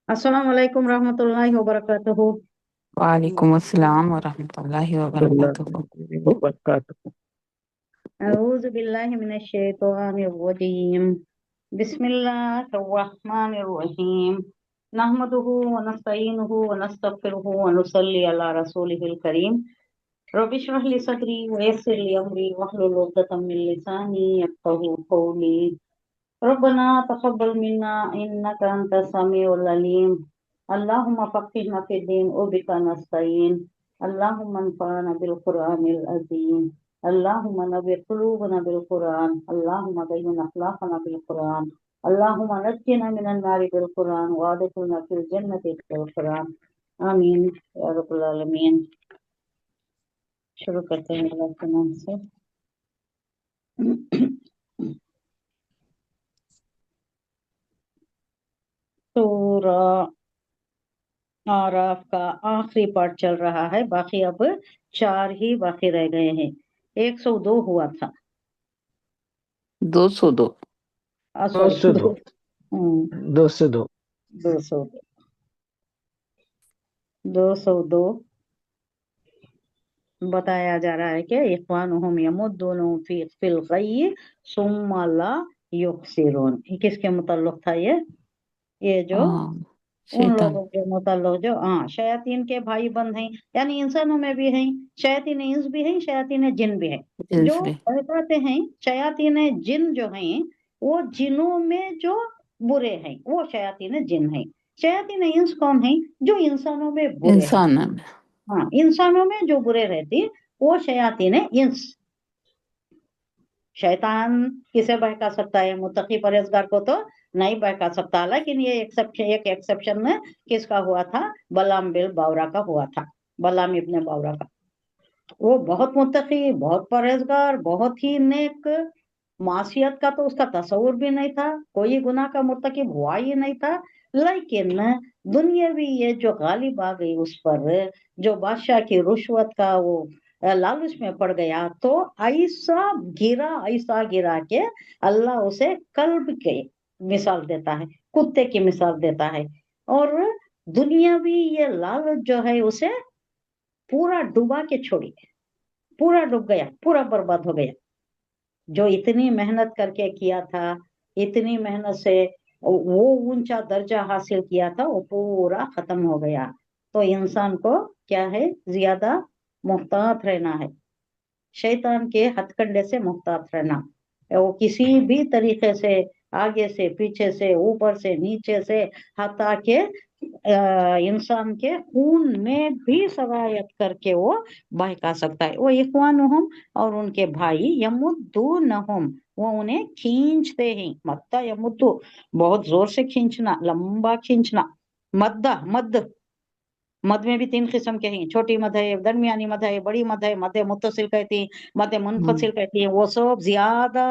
अस्सलाम वालेकुम रहमतुल्लाहि व बरकातुहू। वालेकुम अस्सलाम वरहमतुल्लाहि वबरकातुहू। वबरकातुहू। अऊज़ु बिल्लाहि मिनश शैतानिर रजीम। बिस्मिल्लाहिर रहमानिर रहीम। नहमदुहु व नस्तईनुहु व नस्तगफिरुहु व नुसल्ली अला रसूलिहिल करीम। रब्बि इश्रह ली सदरी व यस्सिर ली अमरी वहलुल उक़दतम मिन लिसानी यफ़क़हू क़ौली। रब्बना तक़ब्बल मिन्ना इन्नका अंतस समीउल अलीम। अल्लाहुम्मा फ़क़्हिना फ़िद्दीन व बिका नस्तईन। अल्लाहुम्मा अन्फ़अना बिल क़ुरआनिल अज़ीम। अल्लाहुम्मा नव्विर क़ुलूबना बिल क़ुरआन। अल्लाहुम्मा ज़य्यिन अख़लाक़ना बिल क़ुरआन। अल्लाहुम्मा नज्जिना मिनन नारि बिल क़ुरआन व अदख़िलना फ़िल जन्नति बिल क़ुरआन। आमीन या रब्बल आलमीन। शुरू करते हैं अल्लाह के नाम से। सूरा आराफ का आखिरी पार्ट चल रहा है, बाकी अब 4 ही बाकी रह गए हैं। 102 हुआ था। 202। दो सॉरी से दो 202 202 बताया जा रहा है कि इख्वानुहुम यमुद्दूनहुम फिल गय्यि सुम्मा ला युक्सिरून। किसके मुतल्लिक़ था ये जो उन शैतान। लोगों के मुतल्लिक़ जो शयातीन के भाई बंद हैं, यानी इंसानों में भी हैं, शयातीन इंस भी हैं, शयातीन जिन भी हैं। जिन्स जो भी। कहते हैं शयातीन जिन जो हैं वो जिनों में जो बुरे हैं वो शयातीन जिन हैं। शयातीन इंस कौन हैं? जो इंसानों में बुरे हैं। इंसान में। हाँ, इंसानों में जो बुरे रहते हैं वो शयातीन इंस। शैतान किसे बहका सकता है? मुत्तकी परहेजगार को तो नहीं बहका सकता, लेकिन ये एक एक्सेप्शन में किसका हुआ था? बलाम बिन बावरा का हुआ था। बलाम इब्ने बावरा का। वो बहुत मुत्तकी, बहुत परहेजगार, बहुत ही नेक, मासियत का तो उसका तस्वुर भी नहीं था, कोई गुनाह का मुर्तकिब हुआ ही नहीं था। लेकिन दुनियावी ये जो गालिब आ गई उस पर, जो बादशाह की रुश्वत का वो लालच में पड़ गया, तो ऐसा गिरा के अल्लाह उसे कल्ब के मिसाल देता है, कुत्ते की मिसाल देता है। और दुनियावी ये लालच जो है उसे पूरा डुबा के छोड़ी, पूरा डूब गया, पूरा बर्बाद हो गया। जो इतनी मेहनत करके किया था, इतनी मेहनत से वो ऊंचा दर्जा हासिल किया था, वो पूरा खत्म हो गया। तो इंसान को क्या है? ज्यादा मुहतात रहना है, शैतान के हथकंडे से मुहतात रहना। वो किसी भी तरीके से, आगे से, पीछे से, ऊपर से, नीचे से, हटा के इंसान के खून में भी सवायत करके वो बहका सकता है। वो इख्वानुहुम और उनके भाई यमुद्दूनहुम, वो उन्हें खींचते हैं। मद्दा यमुद्दू, बहुत जोर से खींचना, लंबा खींचना। मद्दा मद, मद में भी 3 किस्म के हैं, छोटी मद है, दरमियानी मद है, बड़ी मद है, मद मुत्तसिल कहती है, मद मुनफसिल कहती है। वो सब ज्यादा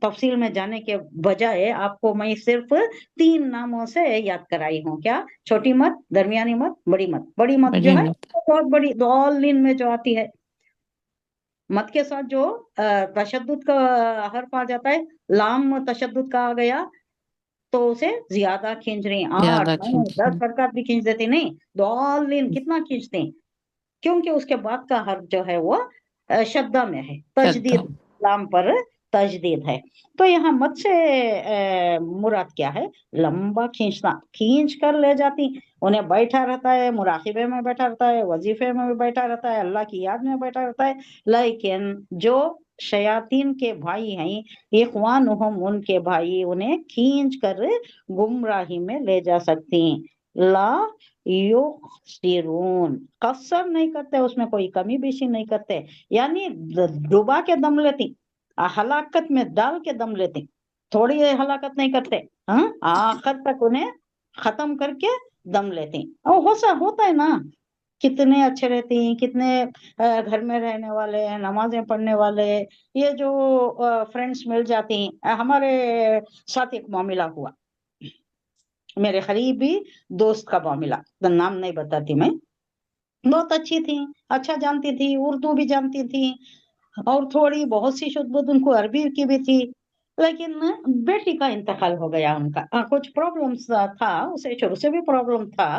तफसील में जाने के बजाय आपको मैं सिर्फ 3 नामों से याद कराई हूँ। क्या? छोटी मद, दरमियानी मद, बड़ी मद। बड़ी मद जो बड़ी है मत। वो बहुत बड़ी, दौलिन में जो आती है। मद के साथ जो तशद्दुद का हर्फ आ जाता है, लाम तशद्दुद का आ गया, तो उसे ज्यादा खींच रही हैं। 8 ज्यादा 9 10 खींचना। हरकत भी खींच देती नहीं, दौलिन कितना खींचते हैं? क्योंकि उसके बाद का हर्फ जो है वो शद्दा में है, शद्दा। तजदीद, लाम पर तजदीद है। तो यहाँ मत से मुराद क्या है? लंबा खींचना, खींच कर ले जाती। उन्हें बैठा रहता है, मुराकिबे में बैठा रहता है, वजीफे में भी बैठा रहता है, अल्लाह की याद में बैठा रहता है। लेकिन जो शयातीन के भाई हैं, इख्वानुहुम, उनके भाई उन्हें खींच कर गुमराही में ले जा सकती हैं। ला युक्सिरून, कसर नहीं करते, उसमें कोई कमी बेशी नहीं करते, यानी डुबा के दम लेती, हलाकत में डाल के दम लेती, थोड़ी हलाकत नहीं करते। हाँ, आखिर तक उन्हें खत्म करके दम लेती। और होता है ना, कितने अच्छे रहते हैं, कितने घर में रहने वाले, नमाजें पढ़ने वाले, ये जो फ्रेंड्स मिल जाती हैं। हमारे साथ एक मामला हुआ, मेरे करीबी दोस्त का मामला, तो नाम नहीं बताती मैं। बहुत अच्छी थी, अच्छा जानती थी, उर्दू भी जानती थी, और थोड़ी बहुत सी शुद्ध बुद्ध उनको अरबी की भी थी। लेकिन बेटी का इंतकाल हो गया उनका। कुछ प्रॉब्लम्स था, उसे शुरू से भी प्रॉब्लम था।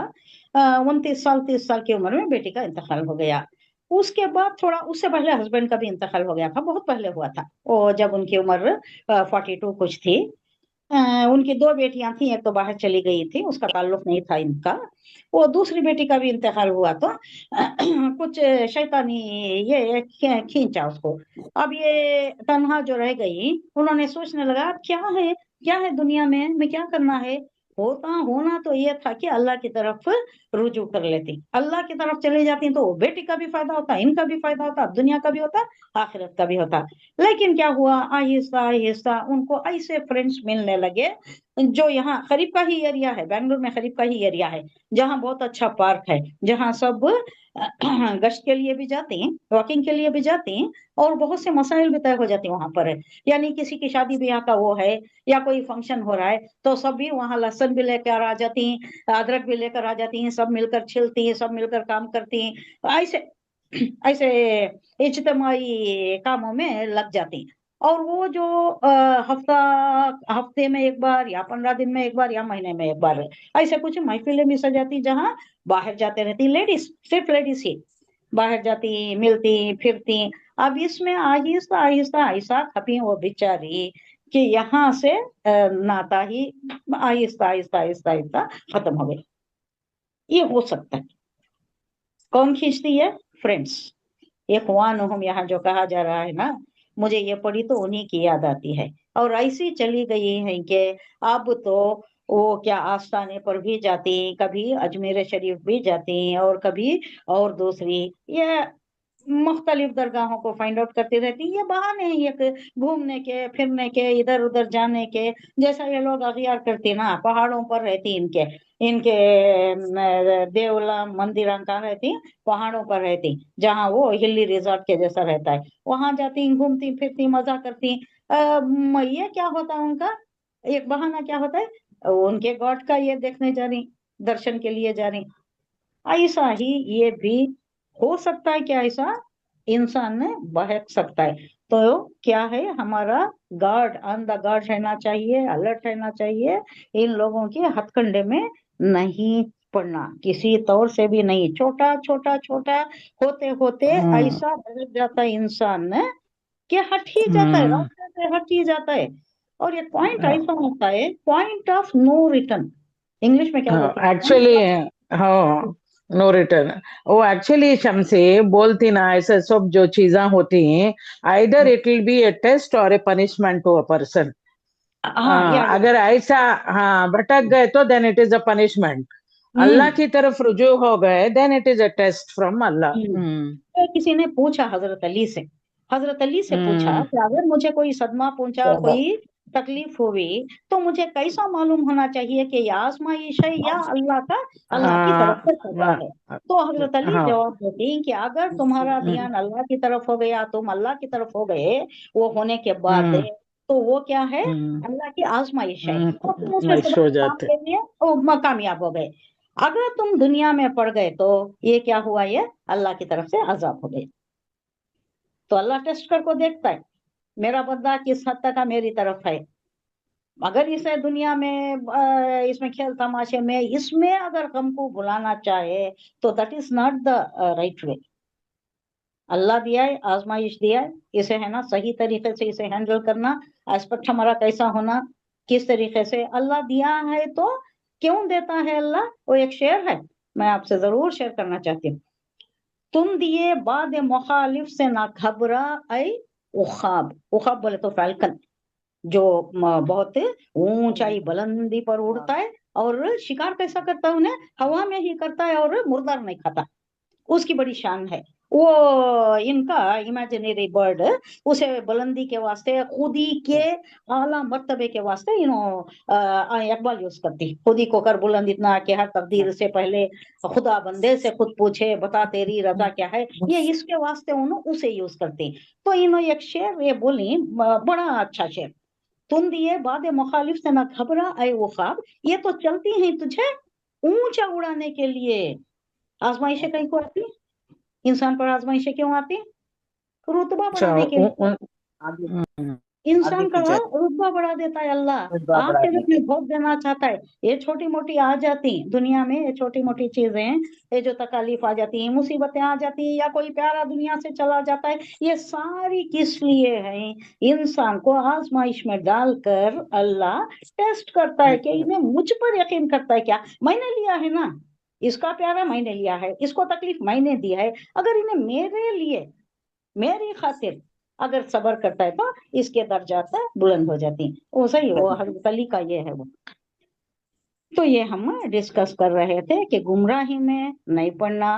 29 साल 30 साल की उम्र में बेटी का इंतकाल हो गया। उसके बाद थोड़ा, उससे पहले हस्बैंड का भी इंतकाल हो गया था, बहुत पहले हुआ था वो, जब उनकी उम्र 42 कुछ थी। अ, उनकी 2 बेटियां थी, एक तो बाहर चली गई थी, उसका ताल्लुक नहीं था इनका। वो दूसरी बेटी का भी इंतकाल हुआ तो कुछ शैतानी ये खींचा उसको। अब ये तन्हा जो रह गई, उन्होंने सोचने लगा अब क्या है दुनिया में, मैं क्या करना है। होना तो ये था कि अल्लाह की तरफ रुजू कर लेती, अल्लाह की तरफ चली जाती तो बेटी का भी फायदा होता, इनका भी फायदा होता, दुनिया का भी होता, आखिरत का भी होता। लेकिन क्या हुआ, आहिस्ता आहिस्ता उनको ऐसे फ्रेंड्स मिलने लगे जो यहाँ करीब का ही एरिया है, बेंगलुरु में करीब का ही एरिया है, जहाँ बहुत अच्छा पार्क है, जहाँ सब गश्त के लिए भी जाते हैं, वॉकिंग के लिए भी जाते हैं, और बहुत से मसाइल भी तय हो जाते हैं वहां पर। यानी किसी की शादी ब्याह का वो है, या कोई फंक्शन हो रहा है, तो सब भी वहां लहसुन भी लेकर आ जाती हैं, अदरक भी लेकर आ जाती हैं, सब मिलकर छिलती हैं, सब मिलकर काम करती हैं, ऐसे ऐसे इज्तिमाई कामों में लग जाती हैं। और वो जो हफ्ता हफ्ते में एक बार, या 15 दिन में एक बार, या महीने में एक बार, ऐसे कुछ महफिलें भी सजाती, जहाँ बाहर जाते रहती लेडीज, सिर्फ लेडीज ही बाहर जाती, मिलती फिरती। अब इसमें आहिस्ता आहिस्ता ऐसा खपी वो बेचारी कि यहाँ से नाता ही आहिस्ता आहिस्ता आहिस्ता आहिस्ता खत्म हो गई। ये हो सकता है। कौन खींचती है? फ्रेंड्स। इखवान हम यहाँ जो कहा जा रहा है ना, मुझे ये पढ़ी तो उन्हीं की याद आती है। और ऐसी चली गई है कि अब तो वो क्या आस्थाने पर भी जाती, कभी अजमेर शरीफ भी जाती, और कभी और दूसरी, ये मुख्तलिफ दरगाहों को फाइंड आउट करती रहती। ये बहाने हैं ये घूमने के फिरने के, इधर उधर जाने के, जैसा ये लोग अगियार करती ना, पहाड़ों पर रहती, इनके इनके देवला मंदिर कहाँ रहती, पहाड़ों पर रहती, जहाँ वो हिली रिजॉर्ट के जैसा रहता है, वहां जाती, घूमती फिरती, मजा करती। ये क्या होता है उनका, एक बहाना क्या होता है, उनके गॉड का ये देखने जा रही, दर्शन के लिए जा रही। ऐसा ही ये भी हो सकता है, क्या ऐसा इंसान ने बहक सकता है। तो क्या है, हमारा गार्ड, ऑन द गार्ड रहना चाहिए, अलर्ट रहना चाहिए, इन लोगों के हथकंडे में नहीं पड़ना, किसी तौर से भी नहीं। छोटा छोटा छोटा होते होते हम्म, ऐसा बदल जाता है इंसान ने कि हट ही जाता है, हम्म, रास्ते से हट ही जाता है। और ये पॉइंट ऐसा होता है, point of no return, English में क्या हाँ बोलते हैं, एक्चुअली, पॉइंट ऑफ। हाँ, नो रिटर्न। वो एक्चुअली शमसे बोलती ना, ऐसे सब जो चीजें होती हैं, either it will be a test or a punishment to a person. हाँ, या अगर ऐसा, हाँ, भटक गए तो then it is a punishment. Allah हम्म की तरफ रुजू हो गए then it is a test from अल्लाह। हम्म। हम्म, तो किसी ने पूछा हजरत अली से पूछा हम्म, कि अगर मुझे कोई सदमा पहुंचा, कोई तकलीफ हुई, तो मुझे कैसा मालूम होना चाहिए कि ये आजमाइश है या अल्लाह की तरफ हाँ, से सजा है। तो हजरत अली हाँ, जवाब देते हैं कि अगर तुम्हारा हम्म, ध्यान अल्लाह की तरफ हो गया, तुम अल्लाह की तरफ हो गए, वो होने के बाद, हम्म, तो वो क्या है, हम्म, अल्लाह की आजमाइश है, और तुम उसमें नहीं सदा सो काम जाते। के लिए कामयाब हो गए। अगर तुम दुनिया में पड़ गए, तो ये क्या हुआ, ये अल्लाह की तरफ से अजाब हो गए। तो अल्लाह टेस्ट करके देखता है, मेरा बंदा किस हद तक मेरी तरफ है। अगर इसे दुनिया में इसमें खेल तमाशे में, इसमें अगर गम को भुलाना चाहे, तो that is not the right way. Allah दिया है, आजमाइश दिया है, इसे है ना सही तरीके से इसे हैंडल करना, एस्पेक्ट हमारा कैसा होना, किस तरीके से अल्लाह दिया है। तो क्यों देता है अल्लाह, वो एक शेर है, मैं आपसे जरूर शेयर करना चाहती हूँ। तुम दिए बाद मुखालिफ से ना घबरा, ऐ उखाब। उखाब बोले तो फैल्कन, जो बहुत ऊंचाई बुलंदी पर उड़ता है, और शिकार कैसा करता है, उन्हें हवा में ही करता है, और मुर्दार नहीं खाता, उसकी बड़ी शान है वो। इनका इमेजिनरी बर्ड, उसे बुलंदी के वास्ते, खुदी के आला मर्तबे के वास्ते इकबाल यूज करती, खुदी को कर बुलंद इतना कि हर तकदीर से पहले खुदा बंदे से खुद पूछे, बता तेरी रजा क्या है, ये इसके वास्ते उन्होंने उसे यूज करती। तो इन्होंने एक शेर ये बोली, बड़ा अच्छा शेर, तुम दिए बाद मुखालिफ से ना घबरा ऐ वो ख्वाब, ये तो चलती हैं तुझे ऊंचा उड़ाने के लिए। आजमाइशें कहीं को आती, इंसान पर आजमाइशें क्यों आती, रुतबा अच्छा, बढ़ाने के लिए। इंसान आगे का की जाए रुतबा बढ़ा देता है अल्लाह, रुतबा बढ़ा आखिरत देते में भोग देना चाहता है। ये छोटी मोटी आ जाती दुनिया में, ये छोटी मोटी चीजें हैं, ये जो तकालीफ आ जाती हैं, मुसीबतें आ जाती हैं, या कोई प्यारा दुनिया से चला जाता है, ये सारी किस लिए है? इंसान को आजमाइश में डालकर अल्लाह टेस्ट करता है कि इन्हें मुझ पर यकीन करता है क्या? मैंने लिया है ना, इसका प्यारा मैंने लिया है, इसको तकलीफ मैंने दी है, अगर इन्हें मेरे लिए, मेरी खातिर अगर सबर करता है तो इसके दर्जात बुलंद हो जाती हैं। वो सही, वो हजरत अली का ये है वो। तो ये हम डिस्कस कर रहे थे कि गुमराही में नहीं पड़ना,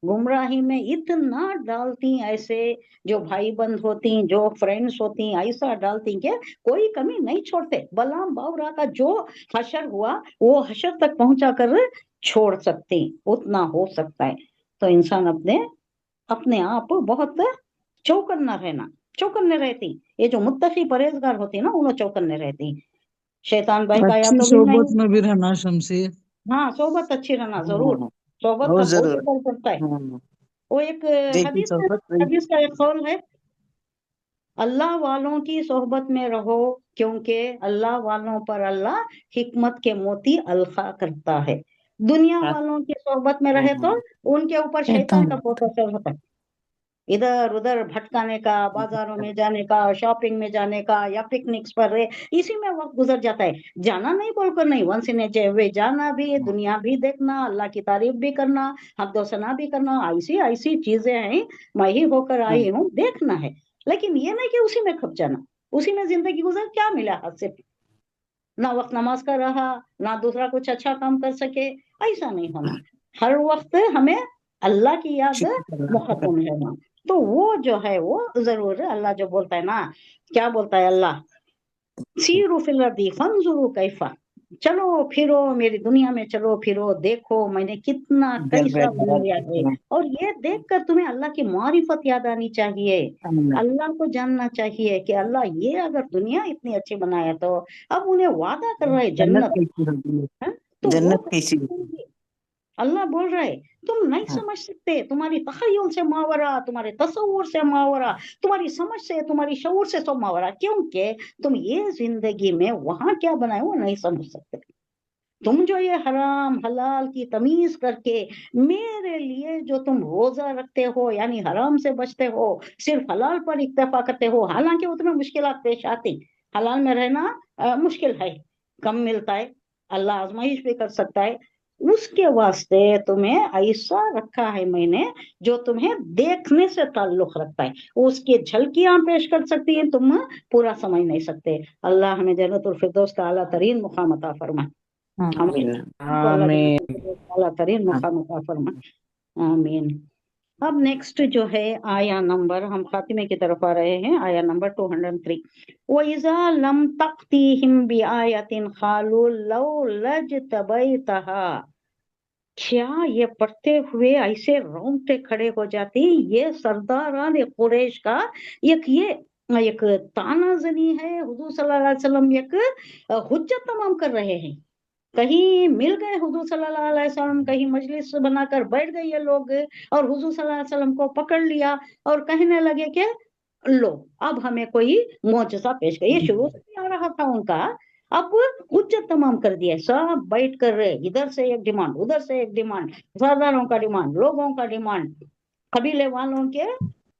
गुमराही में इतना डालती ऐसे, जो भाई बंद होती, जो फ्रेंड्स होती, ऐसा डालती कि कोई कमी नहीं छोड़ते। बलाम बावरा का जो हशर हुआ वो हशर तक पहुंचा कर छोड़ सकती, उतना हो सकता है। तो इंसान अपने अपने आप बहुत चौकन्ना रहना, चौकन्ने रहती। ये जो मुत्तकी परहेजगार होती ना, उन्हें चौकन्ने रहती, शैतान बहकाया अच्छी तो भी सोबत नहीं। में भी रहना शमसी। हाँ, सोबत अच्छी रहना जरूर, सोबत का बहुत बहुत जरूर असर पड़ता है। वो एक देखिए सोबत हदीस का एक कौल है, अल्लाह वालों की सोहबत में रहो, क्योंकि अल्लाह वालों पर अल्लाह हिकमत के मोती अलखा करता है। दुनिया वालों की सोहबत में रहे तो उनके ऊपर शैतान का बहुत असर होता है, इधर उधर भटकाने का, बाजारों में जाने का, शॉपिंग में जाने का, या पिकनिक्स पर रहे, इसी में वक्त गुजर जाता है। जाना नहीं बोलकर नहीं, वंस इन वे जाना भी, दुनिया भी देखना, अल्लाह की तारीफ भी करना, हम्दो सना भी करना, ऐसी ऐसी चीजें हैं, मैं ही होकर आई हूँ, देखना है। लेकिन ये नहीं कि उसी में खप जाना, उसी में जिंदगी गुजर, क्या मिला हाथ से? ना वक्त नमाज का रहा, ना दूसरा कुछ अच्छा काम कर सके, ऐसा नहीं होना। हर वक्त हमें अल्लाह की याद मुखत्म रहना। तो वो जो है वो जरूर, अल्लाह जो बोलता है ना, क्या बोलता है अल्लाह, सीरू फिल अर्दी फंजुरू कैफा, चलो फिरो मेरी दुनिया में, चलो फिरो, देखो मैंने कितना कैसा बनाया है। और ये देखकर तुम्हें अल्लाह की मारिफत याद आनी चाहिए, अल्लाह को जानना चाहिए कि अल्लाह ये अगर दुनिया इतनी अच्छी बनाया तो अब उन्हें वादा कर रहा है जन्नत, है? तो वो जन्नत कैसी होगी। अल्लाह बोल रहा है तुम नहीं समझ सकते, तुम्हारी तखय्युल से मावरा, तुम्हारे तसव्वुर से मावरा, तुम्हारी समझ से, तुम्हारी शऊर से तो मावरा, क्योंकि तुम ये जिंदगी में वहां क्या बनाए वो नहीं समझ सकते। तुम जो ये हराम हलाल की तमीज करके मेरे लिए जो तुम रोजा रखते हो, यानी हराम से बचते हो, सिर्फ हलाल पर इक्तफा करते हो, हालांकि उतने मुश्किलात पेश आती, हलाल में रहना मुश्किल है, कम मिलता है, अल्लाह आजमाइश भी कर सकता है, उसके वास्ते तुम्हें ऐसा रखा है मैंने जो तुम्हें देखने से ताल्लुक रखता है, उसकी झलकियां पेश कर सकती हैं, तुम पूरा समझ नहीं सकते। अल्लाह हमें जन्नतुल फिरदौस का आला तरीन मुकाम अता फरमाए, हमारे को अल्लाह आमीन जन्नतुल फिरदौस का आला तरीन मुकाम अता फरमाए, आमीन। अब नेक्स्ट जो है आया नंबर, हम खातिमे की तरफ आ रहे हैं, आया नंबर 203। वइज़ा लम तक़तीहिम बिआयतिन क़ालू लौ लज्तबैतहा, क्या ये पढ़ते हुए ऐसे रोंगटे खड़े हो जाती, ये सरदारान कुरैश का एक तानाजनी है, हुजूर सल्लल्लाहु अलैहि वसल्लम एक हुज्जत तमाम कर रहे हैं। कहीं मिल गए हुजूर सल्लल्लाहु अलैहि वसल्लम, कहीं मजलिस बनाकर बैठ गए ये लोग, और हुजूर सल्लल्लाहु अलैहि वसल्लम को पकड़ लिया और कहने लगे कि लो अब हमें कोई मोजज़ा पेश कर, ये शुरू से आ रहा था उनका, अब हुज्जत तमाम कर दिया, सब बैठ कर रहे, इधर से एक डिमांड, उधर से एक डिमांड, सरदारों का डिमांड, लोगों का डिमांड, कबीले वालों के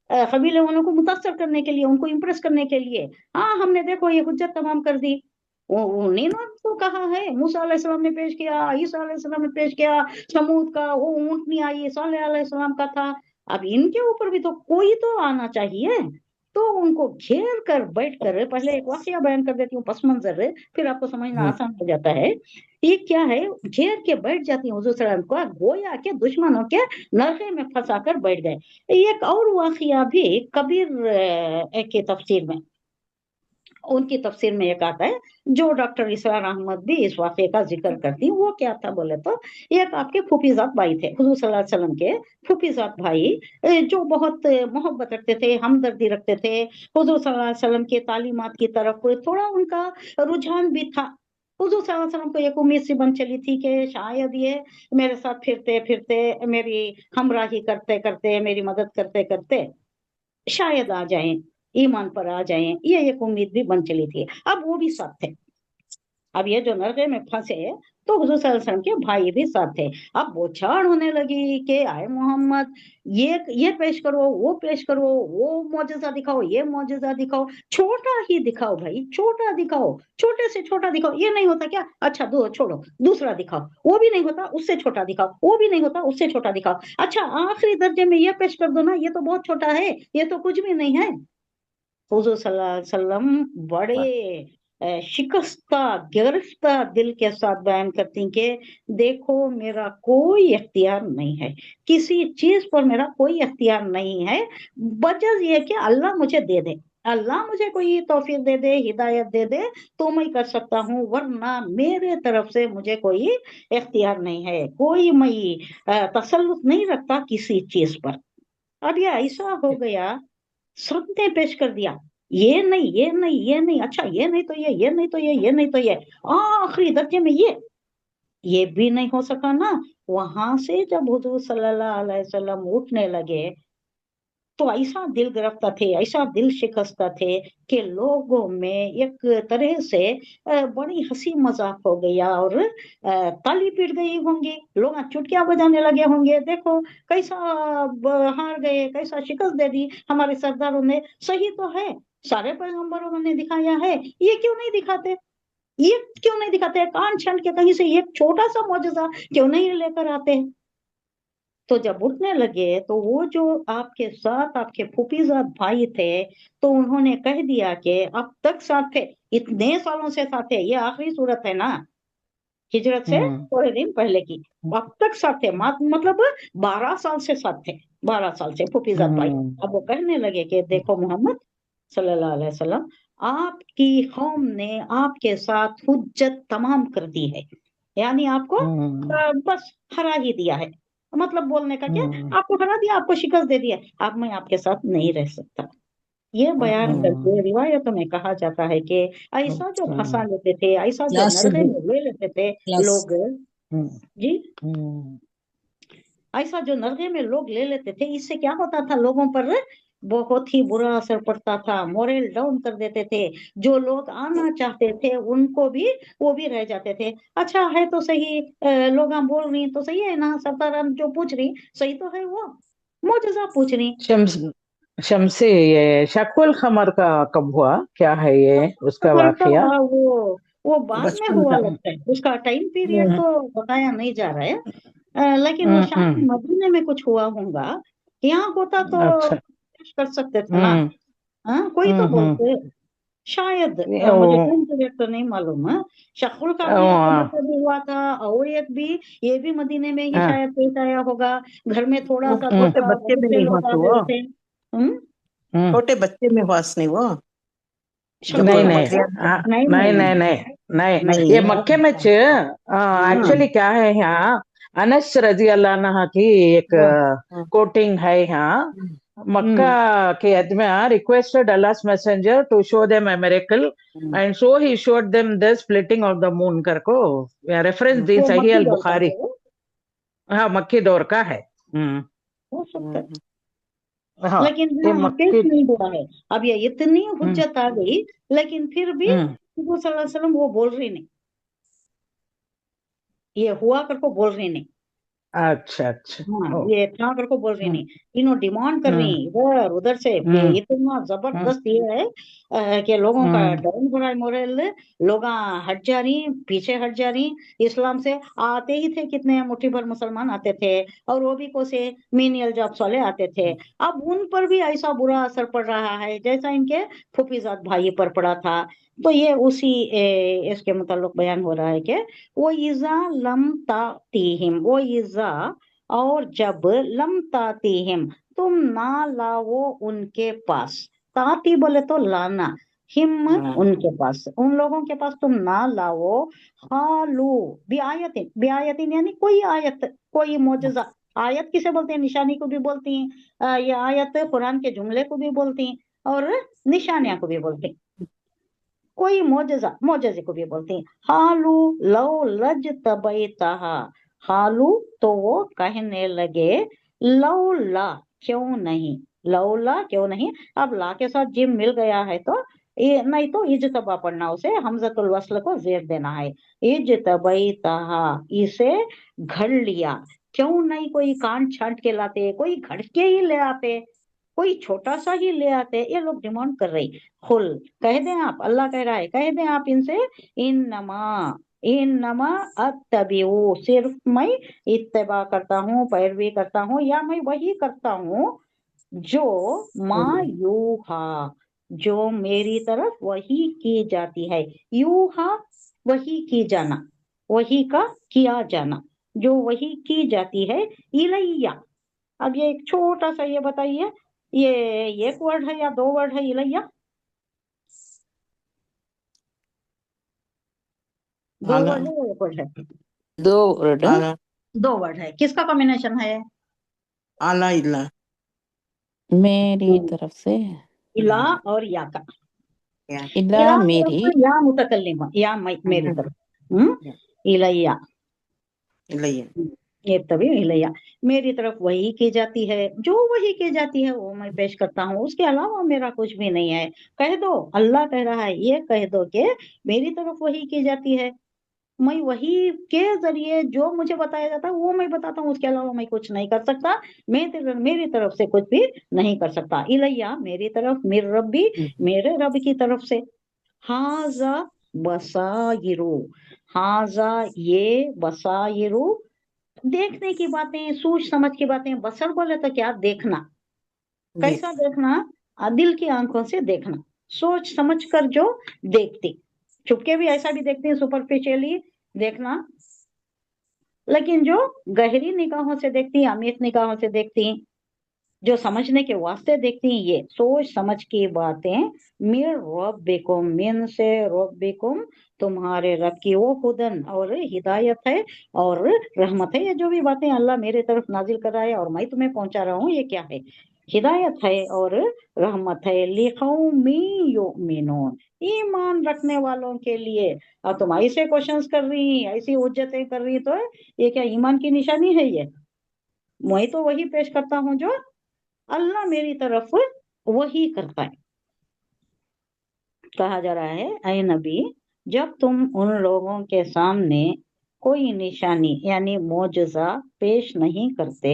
कबीले वालों को मुतासर करने के लिए, उनको इम्प्रेस करने के लिए। हाँ हमने देखो ये हुज्जत तमाम कर दी, उन्हीं ने तो कहा है, मूसा अलैहिस्सलाम ने पेश किया, ईसा अलैहिस्सलाम ने पेश किया, समूद का वो ऊंटनी आई सालेह अलैहिस्सलाम का था, अब इनके ऊपर भी तो कोई तो आना चाहिए। तो उनको घेर कर बैठ कर, पहले एक वाकया बयान कर देती हूँ पस मंजर, फिर आपको समझना आसान हो जाता है। ये क्या है, घेर के बैठ जाती है हुजूर सल्लल्लाहु अलैहि वसल्लम को, गोया के दुश्मनों के नरखे में फंसा कर बैठ गए। एक और वाकया भी कबीर की तफसीर में, उनकी तफसीर में एक आता है, जो डॉक्टर इसरार अहमद भी इस वाक़े का जिक्र करती है। वो क्या था बोले तो, एक आपके फूफीजात भाई थे हुजूर सल्लल्लाहु अलैहि वसल्लम के, फूफीजात भाई जो बहुत मोहब्बत रखते थे, हमदर्दी रखते थे, हुजूर सल्लल्लाहु अलैहि वसल्लम के तालीमात की तरफ थोड़ा उनका रुझान भी था। हुजूर सल्लल्लाहु अलैहि वसल्लम को एक उम्मीद सी बन चली थी कि शायद ये मेरे साथ फिरते फिरते, मेरी हमराही करते करते, मेरी मदद करते करते शायद आ जाएं, ईमान पर आ जाएं, ये एक उम्मीद भी बन चली थी। अब वो भी साथ थे। अब ये जो नरके में फंसे तो हुजूर सल्लल्लाहु अलैहि वसल्लम के भाई भी साथ थे। अब बौछार होने लगी कि आए मोहम्मद, ये पेश करो, वो पेश करो, वो मौजज़ा दिखाओ, ये मौजज़ा दिखाओ, छोटा ही दिखाओ भाई, छोटा दिखाओ, छोटे से छोटा दिखाओ। ये नहीं होता क्या? अच्छा दो छोड़ो, दूसरा दिखाओ। वो भी नहीं होता, उससे छोटा दिखाओ। वो भी नहीं होता, उससे छोटा दिखाओ। अच्छा आखिरी दर्जे में ये पेश कर दो ना, ये तो बहुत छोटा है, ये तो कुछ भी नहीं है। हुजूर सल्लल्लाहु अलैहि वसल्लम बड़े शिकस्ता गिरफ्ता दिल के साथ बयान करती कि देखो मेरा कोई इख्तियार नहीं है, किसी चीज पर मेरा कोई इख्तियार नहीं है, वजह ये कि अल्लाह मुझे दे दे, अल्लाह मुझे कोई तौफीक दे दे, हिदायत दे दे तो मैं कर सकता हूँ, वरना मेरे तरफ से मुझे कोई इख्तियार नहीं है, कोई मैं तसल्लुत नहीं रखता किसी चीज पर। अब ये ऐसा हो गया, सबने पेश कर दिया, ये नहीं, ये नहीं, ये नहीं, अच्छा ये नहीं तो ये नहीं तो ये नहीं तो ये, आखिरी दर्जे में ये भी नहीं हो सका ना। वहां से जब हुजूर सल्लल्लाहु अलैहि वसल्लम उठने लगे तो ऐसा दिल गिरफ्तार थे, ऐसा दिल शिकस्ता थे कि लोगों में एक तरह से बड़ी हंसी मजाक हो गया और ताली पीट गई होंगी, लोग चुटकियां बजाने लगे होंगे, देखो कैसा हार गए, कैसा शिकस्त दे दी हमारे सरदारों ने। सही तो है, सारे पैगंबरों ने दिखाया है, ये क्यों नहीं दिखाते, ये क्यों नहीं दिखाते, कान छान के कहीं से एक छोटा सा मौजज़ा क्यों नहीं लेकर आते हैं। तो जब उठने लगे तो वो जो आपके साथ आपके फूफीजाद भाई थे, तो उन्होंने कह दिया कि अब तक साथ थे, इतने सालों से साथ थे, ये आखिरी सूरत है ना हिजरत से हम्म थोड़े दिन पहले की, अब तक साथ थे, मतलब 12 साल से साथ थे, 12 साल से फूफीजाद भाई। हम्म अब वो कहने लगे कि देखो मोहम्मद सल्लल्लाहु अलैहि वसल्लम, आपकी कौम ने आपके साथ हुज्जत तमाम कर दी है, यानी आपको हम्म बस हरा ही दिया है, मतलब बोलने का क्या, हम्म आपको हरा दिया, आपको शिकस्त दे दिया, अब मैं आपके साथ नहीं रह सकता। ये बयान हम्म। करके रिवायतों में कहा जाता है कि ऐसा जो फंसा हम्म लेते थे, ऐसा जो क्लास नरगे में ले लेते थे क्लास लोग, जी, हम्म ऐसा जो नरगे में लोग ले लेते थे, इससे क्या होता था, लोगों पर बहुत ही बुरा असर पड़ता था, मोरल डाउन कर देते थे, जो लोग आना चाहते थे उनको भी, वो भी रह जाते थे। अच्छा है तो सही, लोग बोल रही तो सही है ना, सरदार जो पूछ रही सही तो है, वो मोजज़ा पूछ रही। शम्स शम्सी, ये शकुल खमर का कब हुआ, क्या है ये उसका कमर का वाकया? वो बाद में बचपन हुआ का। लगता है, उसका टाइम पीरियड हम्म तो बताया नहीं जा रहा है, लेकिन वो शायद हम्म मदीने में कुछ हुआ होगा, यहाँ होता तो अच्छा। पेश कर सकते थे ना। हम्म हाँ कोई तो हम्म। बोलते शायद, ये मुझे वो टाइम पीरियड तो नहीं मालूम है। शकुल का कमर वो, का भी हुआ था, और एक भी, ये भी मदीने में ही हाँ, शायद पेश आया होगा, घर में थोड़ा वो सा छोटे था, बच्चे बहुत में से नहीं हुआ लोग आ तो गए वो थे। हम्म। छोटे बच्चे में हुआ नहीं वो, जब शकुल नहीं कमर नहीं, का, बकरियां। नहीं नहीं नहीं नहीं नहीं नहीं नहीं, नहीं। ये मक्के में हाँ एक्चुअली क्या है यहाँ, अनस रजी अल्लाह अन्हा की एक हाँ हाँ कोटिंग है यहाँ। मक्का हम्म के आदमी requested Allah's messenger to show them a miracle, hmm, and so he showed them the splitting of the moon करको रेफरेंस दी, वो सही मक्की अल दौर का बुखारी। है वो, हाँ, मक्की दौर का है। हो सकता है, हम्म, हाँ, लेकिन ये हाँ पेश मक्की। नहीं हुआ है। अब ये इतनी हम्म हुज्जत आ गई, लेकिन फिर भी हम्म वो सल्लल्लाहु अलैहि वसल्लम वो बोल रही नहीं, ये हुआ करके बोल रही नहीं। अच्छा अच्छा। हाँ ओ ये इतना करके बोल रही हम्म नहीं, तीनों डिमांड कर रही हम्म इधर उधर से कि हम्म इतना हम्म जबरदस्त ये है कि लोगों का हम्म डाउन हो रहा है मोरल, लोग हट जा रही, पीछे हट जा रही इस्लाम से। आते ही थे कितने मुट्ठी भर मुसलमान आते थे, और वो भी कोसे मीनियल जॉब्स वाले आते थे। अब उन पर भी ऐसा बुरा असर पड़ रहा है जैसा इनके फूफीजाद भाई पर पड़ा था। तो ये उसी इसके मुताल्लिक बयान हो रहा है कि वो इजा लम तातीहिम, वो इजा, और जब लम तातीहिम, तुम ना लाओ उनके पास, ताती बोले तो लाना, हिम हाँ उनके पास, उन लोगों के पास तुम ना लाओ, हालू बिआयतिन, बिआयतिन यानी कोई आयत, कोई मोजज़ा। आयत किसे बोलते हैं? निशानी को भी बोलती हैं, ये आयत कुरान के जुमले को भी बोलती हैं, और निशानियां को भी बोलती हैं, कोई मोजज़ा, मोजज़े को भी बोलते हैं। हालू लो लज तबैतहा, हालू तो वो कहने लगे, लौला क्यों नहीं, लौला क्यों नहीं, अब ला के साथ जिम मिल गया है तो ये नहीं तो इजतबा पढ़ना, उसे हमजतुल वस्ल को जेर देना है। इजतबैतहा, इसे घड़ लिया। क्यों नहीं कोई कान छांट के लाते, कोई घड़ के ही ले आते, कोई छोटा सा ही ले आते, ये लोग डिमांड कर रही। खुल, कह दें आप, अल्लाह कह रहा है, कह दें आप इनसे, इन्नमा अत्तबिउ, सिर्फ मैं इत्तबा करता हूँ, पैरवी करता हूँ, या मैं वही करता हूँ जो माँ यूहा, जो मेरी तरफ वही की जाती है। यूहा, वही की जाना, वही का किया जाना, जो वही की जाती है। इलैया, अब ये एक छोटा सा ये बताइए, ये एक वर्ड है या 2 वर्ड है इलैया? 2 आला वर्ड है या 1 वर्ड है? 2 वर्ड। आला 2 वर्ड है। किसका कॉम्बिनेशन है? आला इला मेरी तरफ से इला और या का। या इला इला मेरी, तरफ या मुतकल्लिम, या मेरी तरफ। इलैया, इलैया ये तभी इलैया, मेरी तरफ वही की जाती है, जो वही की जाती है वो मैं पेश करता हूँ, उसके अलावा मेरा कुछ भी नहीं है। कह दो, अल्लाह कह रहा है, ये कह दो कि मेरी तरफ वही की जाती है, मैं वही के जरिए जो मुझे बताया जाता है वो मैं बताता हूँ, उसके अलावा मैं कुछ नहीं कर सकता, मेरी तरफ से कुछ भी नहीं कर सकता। इलैया, मेरी तरफ, मेरे रब्बी, मेरे रब की तरफ से। हाजा बसाइरु, हाजा ये, बसाइरु देखने की बातें, सोच समझ की बातें। बसर बोले तो क्या? देखना। कैसा देखना? दिल की आंखों से देखना, सोच समझ कर जो देखती, चुपके भी ऐसा भी देखती है, सुपरफिशियली देखना, लेकिन जो गहरी निगाहों से देखती, अमीर निगाहों से देखती, जो समझने के वास्ते देखती हैं, ये सोच समझ की बातें। मिर रब्बिकुम, मिन से रब्बिकुम, तुम्हारे रब की, वो हुदन और हिदायत है और रहमत है। ये जो भी बातें अल्लाह मेरे तरफ नाजिल कर रहा है और मैं तुम्हें पहुंचा रहा हूँ, ये क्या है? हिदायत है और रहमत है। लिकौमी युमिनून, ईमान रखने वालों के लिए। अब तुम ऐसे क्वेश्चंस कर रही, ऐसी हुज्जतें कर रही, तो ये क्या ईमान की निशानी है? ये मैं तो वही पेश करता हूँ जो अल्लाह मेरी तरफ वही करता है। कहा जा रहा है, ऐ नबी, जब तुम उन लोगों के सामने कोई निशानी यानी मोजज़ा पेश नहीं करते,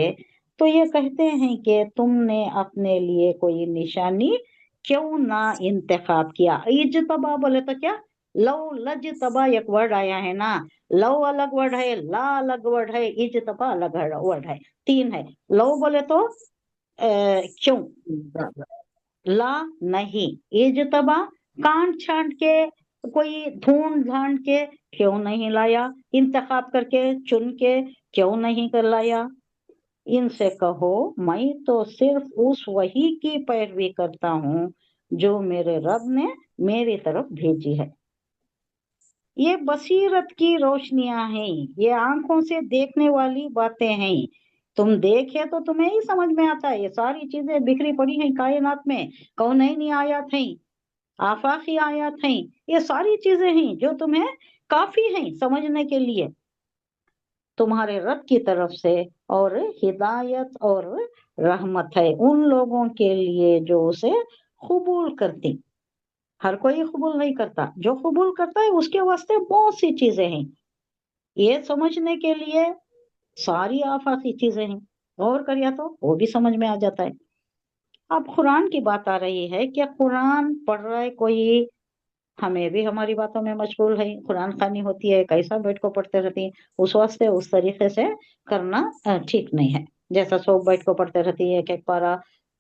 तो ये कहते हैं कि तुमने अपने लिए कोई निशानी क्यों ना इंतखाब किया। इज्तबा बोले तो क्या? लव लज तबा एक वर्ड आया है ना, लव अलग वर्ड है, ला अलग वर्ड है, इज्तबा अलग वर्ड है, 3 है। लव बोले तो क्यों, ला नहीं, इज्तबा कांट छांट के, कोई ढूंढ ढांड के क्यों नहीं लाया, इंतखाब करके चुन के क्यों नहीं कर लाया। इनसे कहो, मैं तो सिर्फ उस वही की पैरवी करता हूँ जो मेरे रब ने मेरी तरफ भेजी है। ये बसीरत की रोशनियां हैं, ये आंखों से देखने वाली बातें हैं। तुम देखे तो तुम्हें ही समझ में आता है, ये सारी चीजें बिखरी पड़ी हैं कायनात में, कौनैनी आयत हैं, आफाकी आयत हैं, ये सारी चीजें हैं जो तुम्हें काफी हैं समझने के लिए तुम्हारे रब की तरफ से, और हिदायत और रहमत है उन लोगों के लिए जो उसे कबूल करती। हर कोई कबूल नहीं करता, जो कबूल करता है उसके वास्ते बहुत सी चीजें हैं, ये समझने के लिए सारी आफाकी चीजें हैं, गौर करिए तो वो भी समझ में आ जाता है। अब कुरान की बात आ रही है कि कुरान पढ़ रहा है कोई, हमें भी हमारी बातों में मशगूल है, कुरान खानी होती है, कैसा बैठ को पढ़ते रहती है, उस वास्ते उस तरीके से करना ठीक नहीं है। जैसा सो बैठ को पढ़ते रहती है, एक एक पारा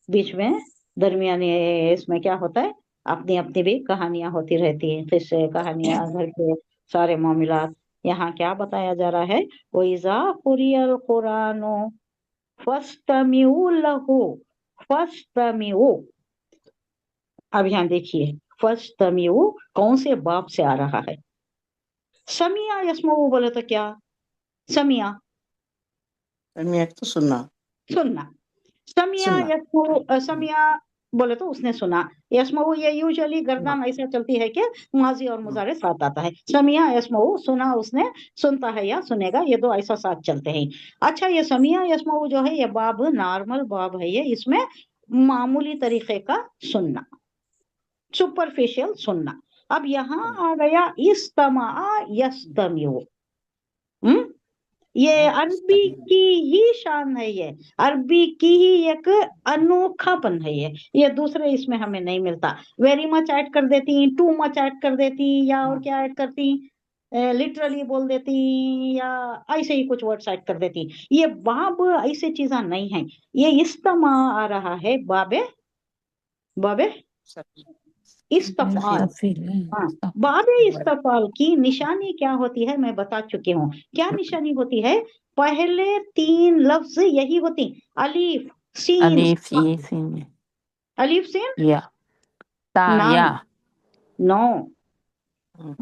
बीच में दरमियानी, इसमें क्या होता है, अपनी अपनी भी कहानियां होती रहती है, किससे कहानियां, घर के सारे मामलात। यहाँ क्या बताया जा रहा है, वइज़ा कुरियल कुरानो फस्तमिउ लहू, फस्तमिउ। अब यहाँ देखिए, फस्तमिउ कौन से बाप से आ रहा है? समिया यस्मऊ बोले तो क्या? समिया, तो सुनना सुनना। समिया सुनना यस्मऊ, समिया बोले तो उसने सुना। यस्मऊ ये यूजुअली गर्दन ऐसा चलती है कि माजी और मुजारे साथ आता है। समिया यस्मऊ, सुना उसने, सुनता है या सुनेगा, ये दो ऐसा साथ चलते हैं। अच्छा, ये समिया यस्मऊ जो है, ये बाब नॉर्मल बाब है, ये इसमें मामूली तरीके का सुनना, सुपरफिशियल सुनना। अब यहाँ आ गया इस्तमा यस्तमिउ। ये अरबी की ही शान है, ये अरबी की ही एक अनोखापन है। ये दूसरे इसमें हमें नहीं मिलता। वेरी मच ऐड कर देती, टू मच ऐड कर देती, या और क्या ऐड करती, लिटरली बोल देती, या ऐसे ही कुछ वर्ड्स ऐड कर देती। ये बाब ऐसी चीजा नहीं है। ये इस्तमा आ रहा है, बाबे बाबे इस्तफाल। हाँ, बाबे इस्तफाल की निशानी क्या होती है मैं बता चुकी हूँ। क्या निशानी होती है? पहले 3 लफ्ज यही होती, अलीफ सीन, अलीफ ये सीन अलीफ सीन या ता ना, या नो,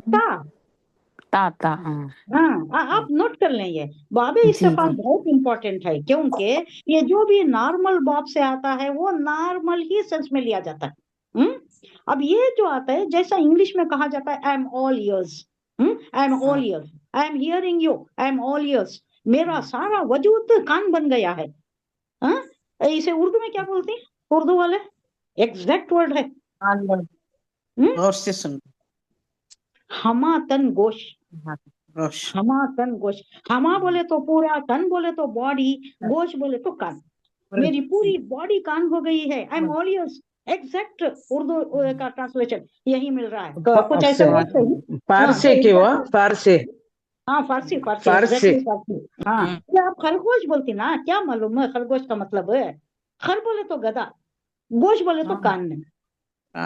ता। ता हाँ, आप नोट कर लें, ये बाबे इस्तफाल जी। बहुत इंपॉर्टेंट है, क्योंकि ये जो भी नॉर्मल बाब से आता है वो नॉर्मल ही सेंस में लिया जाता है। अब ये जो आता है, जैसा इंग्लिश में कहा जाता है I am all ears, I am all ears, I am hearing you, I am all ears, मेरा सारा वजूद कान बन गया है। हाँ, इसे उर्दू में क्या बोलते हैं उर्दू वाले? एग्जैक्ट वर्ड है गौर से सुन। हमा तन गोश, रोश। हमा तन गोश। हमा बोले तो पूरा, तन बोले तो बॉडी, गोश बोले तो कान। मेरी पूरी बॉडी कान हो गई है। I am all ears, exact Urdu का ट्रांसलेशन यही मिल रहा है। कुछ ऐसे वर्ड से ही। फारसी की वो, फारसी, हाँ, फारसी फारसी, फारसी। एग्जैक्टली फारसी। हाँ, ये आप खरगोश बोलती ना, क्या मालूम है खरगोश का मतलब है? खर बोले तो गधा, गोश बोले तो कान में।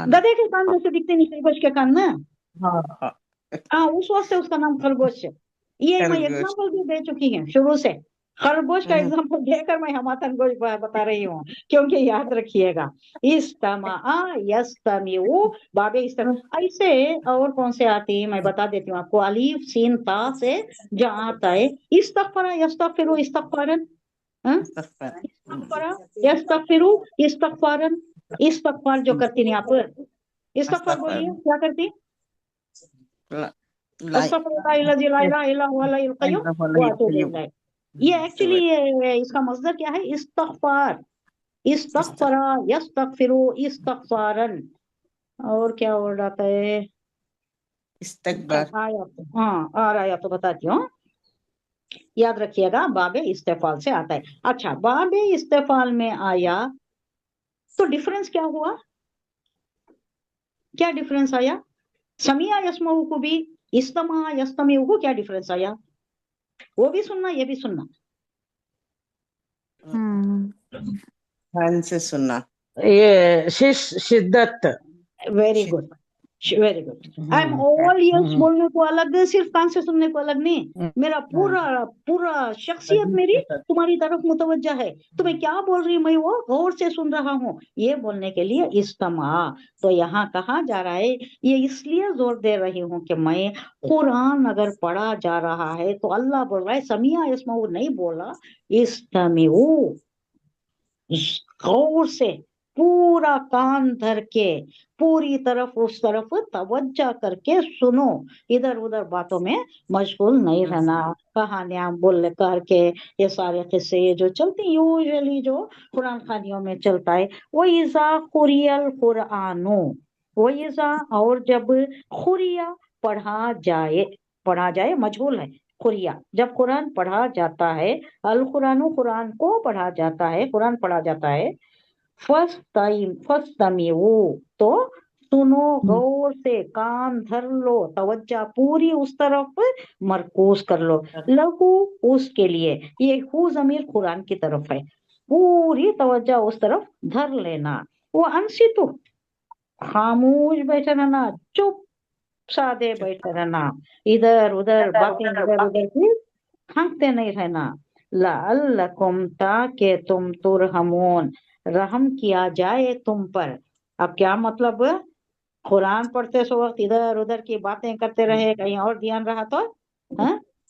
गधे के कान जैसे दिखते नहीं खरगोश के कान में। हाँ, उस वक्त से उसका नाम खरगोश है। ये मैं खरगोश। एग्जाम्पल भी दे चुकी हूँ शुरू से। खरगोश का एग्जाम्पल देकर मैं हमातन गोश बता रही हूँ, क्योंकि याद रखिएगा, इस्तमा यस्तमिउ, बाबे इस्तमा। ऐसे और कौन से आती है मैं बता देती हूँ आपको। अलीफ सीन ता से जहाँ आता है, इस्तगफरा यस्तगफिरु इस्तगफारन, इस्तगफरा यस्तगफिरु इस्तगफारन। इस्तगफार जो करती नहीं आप, इस्तगफार बोलिए क्या करती? ये एक्चुअली इसका मसदर क्या है? इस्तगफार, इस्तगफरा यस्तगफिरु इस्तगफारन। और क्या वर्ड आता है? इस्तकबार। हाँ, आ रहा है तो बताती हूँ, याद रखिएगा, बाबे इस्तेफाल से आता है। अच्छा, बाबे इस्तेफाल में आया तो डिफरेंस क्या हुआ? क्या डिफरेंस आया? समिया यस्मऊ को भी इस्तमा यस्तमिउ को क्या डिफरेंस आया? वो भी सुनना, ये भी सुनना। ध्यान से सुनना। ये शिद्दत। Very good, very good. I am all ears बोलने को अलग, सिर्फ कान से सुनने को अलग नहीं। मेरा पूरा पूरा शख्सियत मेरी तुम्हारी तरफ मुतवज्जा है। तुम्हें क्या बोल रही मैं वो गौर से सुन रहा हूँ, ये बोलने के लिए इस्तमा। तो यहाँ कहा जा रहा है, ये इसलिए जोर दे रही हूँ कि मैं कुरान अगर पढ़ा जा रहा है तो अल्लाह बोल रहा है, समिया यस्माऊ नहीं बोला, इस्तमिऊ, गौर से पूरा कान धर के पूरी तरफ उस तरफ तवज्जा करके सुनो। इधर उधर बातों में मशगूल नहीं रहना। कहानियां बोल करके ये सारे किस्से ये जो चलती यूजुअली जो कुरान खानियों में चलता है, वो इज़ा कुरियल कुरानो, वो इज़ा, और जब खुरिया पढ़ा जाए मजहूल है। खुरिया जब कुरान पढ़ा जाता है, अल कुरान, कुरान को पढ़ा जाता है, कुरान पढ़ा जाता है, फस्तमीऊ, तो सुनो गौर से, कान धर लो, तवज्जा पूरी उस तरफ मरकूज कर लो। लहू, उसके लिए, ये हु जमीर कुरान की तरफ है, पूरी तवज्जा उस तरफ धर लेना। वो अनसितु, खामोश बैठे रहना, चुप सादे बैठे रहना, इधर उधर बातें इधर उधर की हाँकते नहीं रहना। लअल्लकुम, ताकि तुम तुरहमून, रहम किया जाए तुम पर। अब क्या मतलब? कुरान पढ़ते सो वक्त इधर उधर की बातें करते रहे, कहीं और ध्यान रहा तो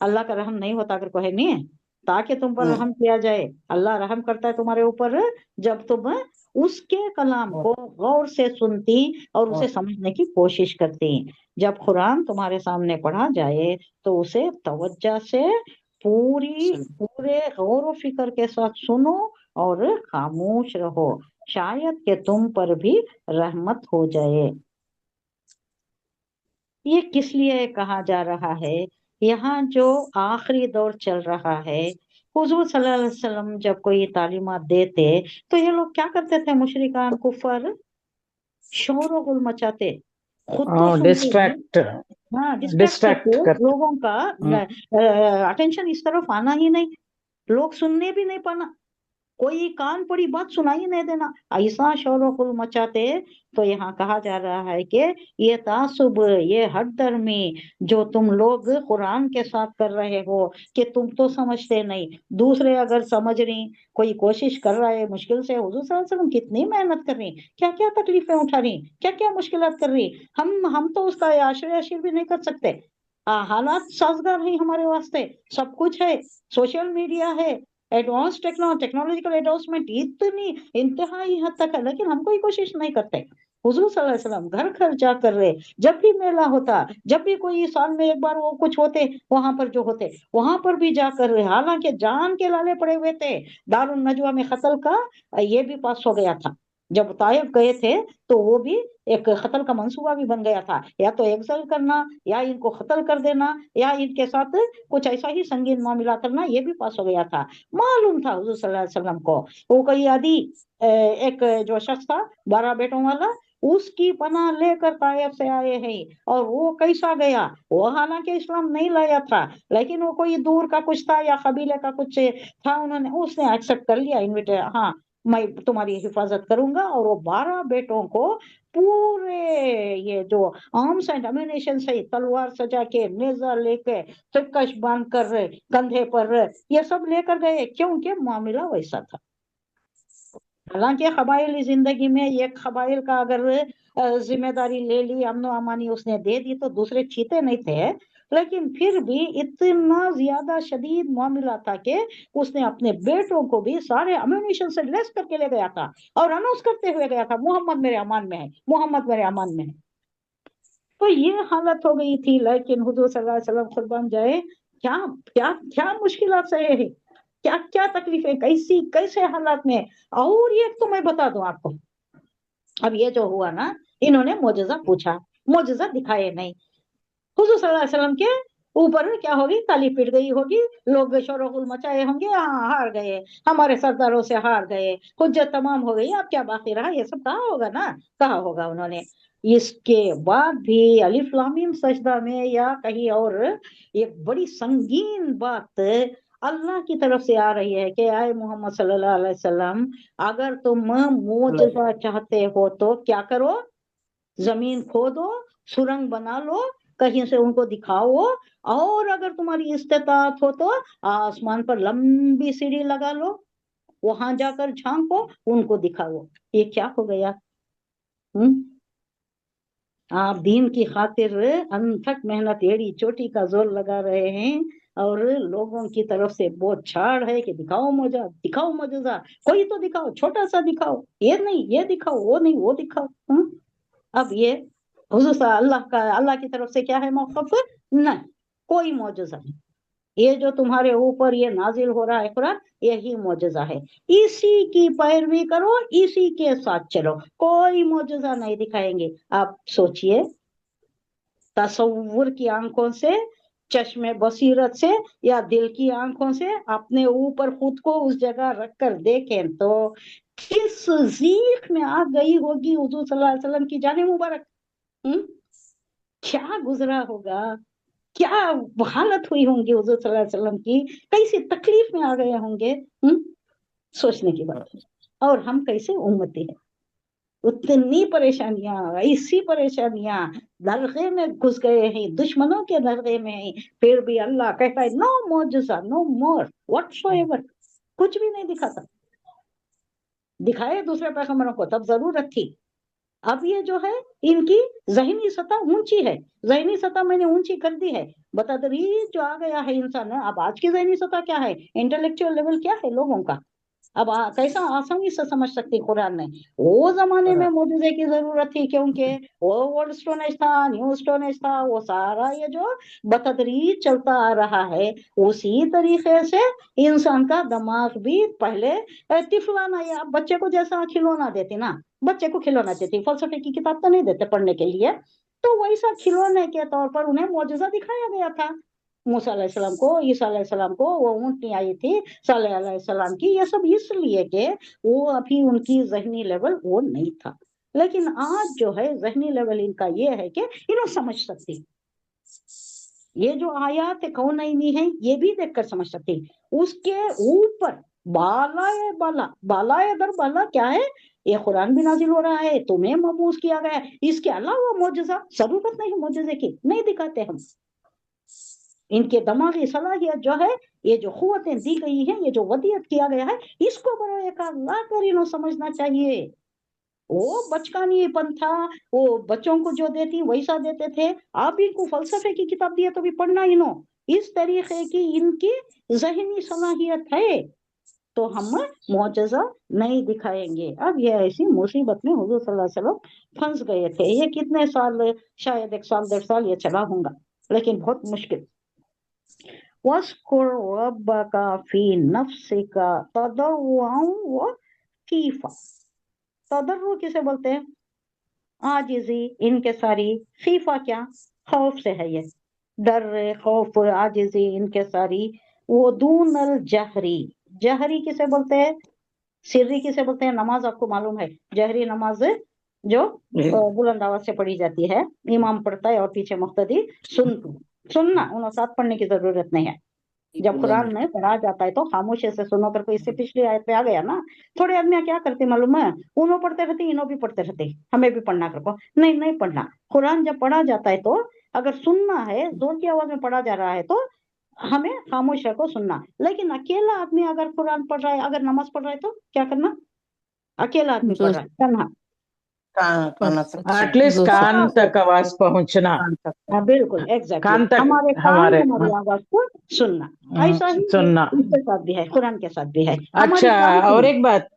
अल्लाह का रहम नहीं होता। अगर कोई नहीं है, ताकि तुम पर रहम किया जाए। अल्लाह रहम करता है तुम्हारे ऊपर जब तुम उसके कलाम को गौर से सुनती और उसे समझने की कोशिश करती। जब कुरान तुम्हारे सामने पढ़ा जाए तो उसे तवज्जा से पूरे गौर व फिक्र के साथ सुनो और खामोश रहो। شاید کہ تم پر بھی رحمت ہو جائے۔ یہ کس لیے کہا جا رہا ہے؟ یہاں جو آخری دور چل رہا ہے، حضور صلی اللہ علیہ وسلم جب کوئی تعلیمات دیتے تو یہ لوگ کیا کرتے تھے؟ مشرکان کفر شور و غل مچاتے، خود تو سنتے نہیں، ڈسٹریکٹ ہاں ڈسٹریکٹ ڈسٹریکٹ کرتے کرتے لوگوں کا اٹینشن اس طرف آنا ہی نہیں، لوگ سننے بھی نہیں پانا، کوئی کان پڑی بات سنائی نہیں دینا، ایسا شور و غل مچاتے۔ تو یہاں کہا جا رہا ہے کہ یہ تعصب، یہ ہٹ درمی جو تم لوگ قرآن کے ساتھ کر رہے ہو، کہ تم تو سمجھتے نہیں، دوسرے اگر سمجھ رہی، کوئی کوشش کر رہا ہے مشکل سے، حضور صلی اللہ علیہ وسلم کتنی محنت کر رہی، کیا کیا تکلیفیں اٹھا رہی، کیا کیا مشکلات کر رہی، ہم تو اس کا عشر بھی نہیں کر سکتے۔ حالات سازگار ہیں ہمارے واسطے، سب کچھ ہے، سوشل میڈیا ہے، ایڈوانس ٹیکنالوجیکل ایڈوانسمنٹ اتنی انتہائی حد تک ہے، لیکن ہم کوئی کوشش نہیں کرتے۔ حضور صلی اللہ علیہ وسلم گھر گھر جا کر رہے، جب بھی میلہ ہوتا، جب بھی کوئی سال میں ایک بار وہ کچھ ہوتے، وہاں پر جو ہوتے وہاں پر بھی جا کر رہے، حالانکہ جان کے لالے پڑے ہوئے تھے، دار النجوہ میں قتل کا یہ بھی پاس ہو گیا تھا، جب طائف گئے تھے تو وہ بھی ایک قتل کا منصوبہ بھی بن گیا تھا، یا تو ایگزل کرنا، یا ان کو قتل کر دینا، یا ان کے ساتھ کچھ ایسا ہی سنگین معاملہ کرنا، یہ بھی پاس ہو گیا تھا۔ معلوم تھا حضور صلی اللہ علیہ وسلم کو، وہ کوئی عادی ایک جو شخص تھا 12 بیٹوں والا، اس کی پناہ لے کر طائف سے آئے ہیں، اور وہ کیسا گیا، وہ حالانکہ اسلام نہیں لایا تھا، لیکن وہ کوئی دور کا کچھ تھا یا قبیلے کا کچھ تھا، اس نے ایکسپٹ کر لیا، ہاں میں تمہاری حفاظت کروں گا، اور وہ 12 بیٹوں کو پورے یہ جو آرمس اینڈ امیونیشن سے، تلوار سجا کے، نیزہ لے کے، ترکش باندھ کر کندھے پر، یہ سب لے کر گئے، کیونکہ معاملہ ویسا تھا۔ حالانکہ قبائلی زندگی میں ایک قبائل کا اگر ذمہ داری لے لی، امن و امانی اس نے دے دی، تو دوسرے چیتے نہیں تھے، لیکن پھر بھی اتنا زیادہ شدید معاملہ تھا کہ اس نے اپنے بیٹوں کو بھی سارے امیونیشن سے لیس کر کے لے گیا تھا، اور اناؤنس کرتے ہوئے گیا تھا، محمد میرے امان میں ہے، محمد میرے امان میں ہے۔ تو یہ حالت ہو گئی تھی، لیکن حضور صلی اللہ علیہ وسلم قربان جائے، کیا کیا کیا مشکلات سہے ہیں، کیا کیا تکلیفیں، کیسے حالات میں۔ اور یہ تو میں بتا دوں آپ کو، اب یہ جو ہوا نا، انہوں نے معجزہ پوچھا، معجزہ دکھائے نہیں، حضور صلی اللہ علیہ وسلم کے اوپر کیا ہوگی، تالی پٹ گئی ہوگی، لوگ شور و غل مچائے ہوں گے، ہاں ہار گئے، ہمارے سرداروں سے ہار گئے، حجت تمام ہو گئی، اب کیا باقی رہا، یہ سب کہا ہوگا نا، کہا ہوگا انہوں نے۔ اس کے بعد بھی الف لام میم سجدہ میں یا کہیں اور ایک بڑی سنگین بات اللہ کی طرف سے آ رہی ہے کہ اے محمد صلی اللہ علیہ وسلم، اگر تم معجزہ چاہتے ہو تو کیا کرو، زمین کھودو، سرنگ بنا لو، کہیں سے ان کو دکھاؤ، اور اگر تمہاری استطاعت ہو تو آسمان پر لمبی سیڑھی لگا لو، وہاں جا کر جھانکو، ان کو دکھاؤ۔ یہ کیا ہو گیا؟ آپ دین کی خاطر انتھک محنت، ایڑی چوٹی کا زور لگا رہے ہیں، اور لوگوں کی طرف سے بہت چھاڑ ہے کہ دکھاؤ معجزہ، دکھاؤ معجزہ، کوئی تو دکھاؤ، چھوٹا سا دکھاؤ، یہ نہیں یہ دکھاؤ، وہ نہیں وہ دکھاؤ۔ اب یہ حضور صلی اللہ کی طرف سے کیا ہے موقف؟ نہیں، کوئی معجزہ نہیں، یہ جو تمہارے اوپر یہ نازل ہو رہا ہے قرآن، یہی معجزہ ہے، اسی کی پیروی کرو، اسی کے ساتھ چلو، کوئی معجزہ نہیں دکھائیں گے۔ آپ سوچئے، تصور کی آنکھوں سے، چشم بصیرت سے، یا دل کی آنکھوں سے اپنے اوپر خود کو اس جگہ رکھ کر دیکھیں تو کس ذیق میں آ گئی ہوگی حضور صلی اللہ علیہ وسلم کی جان مبارک، کیا گزرا ہوگا، کیا حالت ہوئی ہوں گی حضور صلی اللہ علیہ وسلم کی، کیسی تکلیف میں آ گئے ہوں گے، سوچنے کی بات ہے۔ اور ہم کیسے امتی ہیں، اتنی پریشانیاں، ایسی پریشانیاں، درغے میں گھس گئے ہیں، دشمنوں کے درغے میں ہیں، پھر بھی اللہ کہتا ہے نو معجزہ، نو مور واٹ سو ایور، کچھ بھی نہیں دکھاتا، دکھائے دوسرے پیغمبروں کو تب ضرورت تھی۔ اب یہ جو ہے ان کی ذہنی سطح اونچی ہے، ذہنی سطح میں نے اونچی کر دی ہے، بتدریج جو آ گیا ہے انسان۔ اب آج کی ذہنی سطح کیا ہے، انٹلیکچوئل لیول کیا ہے لوگوں کا، अब कैसा आसानी से समझ सकती कुरान ने। वो जमाने में मौजूदे की जरूरत थी क्योंकि वो ओल्ड स्टोनेज था, न्यू स्टोनेज था, वो सारा ये जो बतदरीज चलता आ रहा है, उसी तरीके से इंसान का दिमाग भी पहले तिफलाना, या बच्चे को जैसा खिलौना देती ना, बच्चे को खिलौना देती, फलसफे की किताब तो नहीं देते पढ़ने के लिए, तो वैसा खिलौने के तौर पर उन्हें मौजूदा दिखाया गया था। मूसा अलैहिस्सलाम को, ईसा अलैहिस्सलाम को वो ऊँटनी आई थी सालेह अलैहिस्सलाम की, ये सब इसलिए कि वो अभी उनकी जहनी लेवल वो नहीं था। लेकिन आज जो है जहनी लेवल इनका ये है कि इन्हें समझ सकती, ये जो आयात कौनैनी है ये भी देखकर समझ सकती। उसके ऊपर बालाए बाला, बालाए दर बाला क्या है, ये कुरान भी नाजिल हो रहा है, तुम्हें मबूस किया गया है, इसके अलावा मौजूदा जरूरत नहीं मौजूदे की, नहीं दिखाते हम। इनके दिमागी सलाहियत जो है, ये जो कुव्वतें दी गई हैं, ये जो वदियत किया गया है, इसको बरोए का ला कर इन्हों समझना चाहिए। वो बचकानीपन था, वो बच्चों को जो देती वैसा देते थे। आप इनको फलसफे की किताब दिए तो भी पढ़ना इन्हों, इस तरीके की इनकी जहनी सलाहियत है, तो हम मुआजिजा नहीं दिखाएंगे। अब ये ऐसी मुसीबत में हुजूर सल्लल्लाहु अलैहि वसल्लम फंस गए थे। ये कितने साल, शायद 1 साल 1.5 साल ये चला होगा, लेकिन बहुत मुश्किल। वस्कुर रब्बका फी नफ्सिका तदर्रुअन व खीफा। तदर्रु किसे बोलते हैं? आजिजी, इनके सारी। खीफा क्या? खौफ से है ये, डर, खौफ, आजिजी इनके सारी। वो दूनल जहरी, जहरी किसे बोलते हैं? सिर्री किसे बोलते हैं? नमाज आपको मालूम है, जहरी नमाज जो बुलंद आवाज से पढ़ी जाती है, इमाम पढ़ता है और पीछे मुक्तदी सुनना, उन्हें साथ पढ़ने की जरूरत नहीं है। जब कुरान में पढ़ा जाता है तो खामोशी से सुनो। कर कोई इससे पिछली आयत पे आ गया ना, थोड़े आदमी क्या करते मालूम है, उन्हों पढ़ते रहते, इन्हों भी पढ़ते रहते, हमें भी पढ़ना कर को नहीं, नहीं पढ़ना। कुरान जब पढ़ा जाता है तो अगर सुनना है, जोर की आवाज में पढ़ा जा रहा है तो हमें खामोश को सुनना। लेकिन अकेला आदमी अगर कुरान पढ़ रहा है, अगर नमाज पढ़ रहा है तो क्या करना? अकेला आदमी पढ़ रहा है, करना एटलीस्ट कान तक आवाज पहुंचना। हाँ बिल्कुल, एग्जैक्टली, कान तक हमारे कान हमारे हमारी आवाज को सुनना। ऐसा ही सुनना। इसके साथ भी है, कुरान के साथ भी है। अच्छा, और एक बात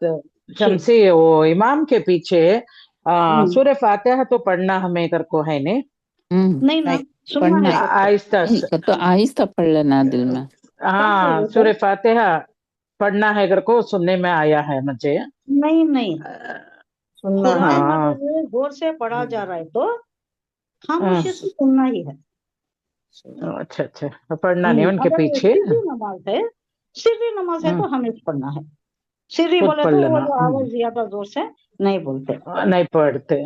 शमसी, वो इमाम के पीछे सूरह फातिहा तो पढ़ना हमें कर को है ने? नहीं ना, सुनना है आहिस्ता तो आहिस्ता पढ़ लेना दिल में। हाँ, सूरह फातिहा पढ़ना है कर को, सुनने में आया है मुझे। नहीं नहीं, सुनना है। कुरान अगर जोर से पढ़ा जा रहा है तो खामोशी से सुनना ही है। अच्छा अच्छा, तो पढ़ना नहीं उनके पीछे। सिर्री नमाज है, सिर्री नमाज है तो हमें पढ़ना है। सिर्री खुद बोले पढ़ तो लेना। वो आवाज ज्यादा जोर से नहीं बोलते, नहीं पढ़ते।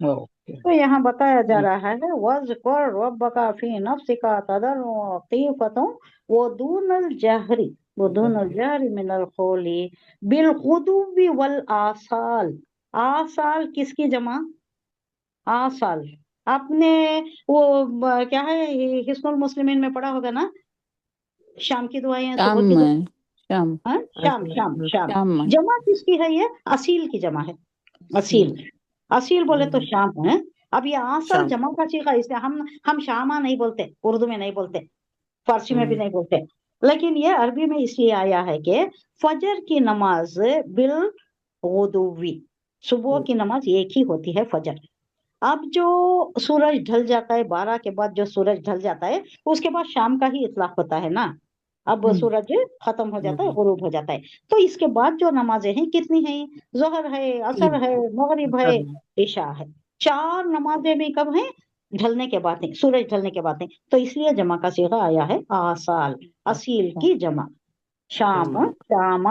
ओके। तो यहाँ बताया जा रहा है वज़्कुर रब्बका फी नफ्सिका तदर्रुअन खीफतन व दूनल जहरी मिनल कौली बिलगुदुव्वी वल आसाल। आसाल किसकी जमा? आसाल आपने वो क्या है, हिस्नुल मुस्लिमीन में पढ़ा होगा ना, शाम की दुआएं, सुबह की दुआएं। शाम शाम शाम शाम शाम जमा किसकी है? ये असील की जमा है। असील बोले तो शाम है। अब ये आसाल जमा का सीखा, इसलिए हम शामा नहीं बोलते, उर्दू में नहीं बोलते, फारसी में भी नहीं बोलते, लेकिन ये अरबी में इसलिए आया है कि फजर की नमाज बिल गुदुवी, सुबह की नमाज एक ही होती है, फजर। अब जो सूरज ढल जाता है, 12 के बाद जो सूरज ढल जाता है, उसके बाद शाम का ही इतलाक होता है ना। अब सूरज खत्म हो जाता है, गुरूब हो जाता है, तो इसके बाद जो नमाजें हैं कितनी हैं? जोहर है, असर है, मगरिब है, इशा है। 4 नमाजें भी कब हैं? ढलने के बाद है, सूरज ढलने के बाद है। तो इसलिए जमा का सीगा आया है आसाल, असील की जमा। शाम शाम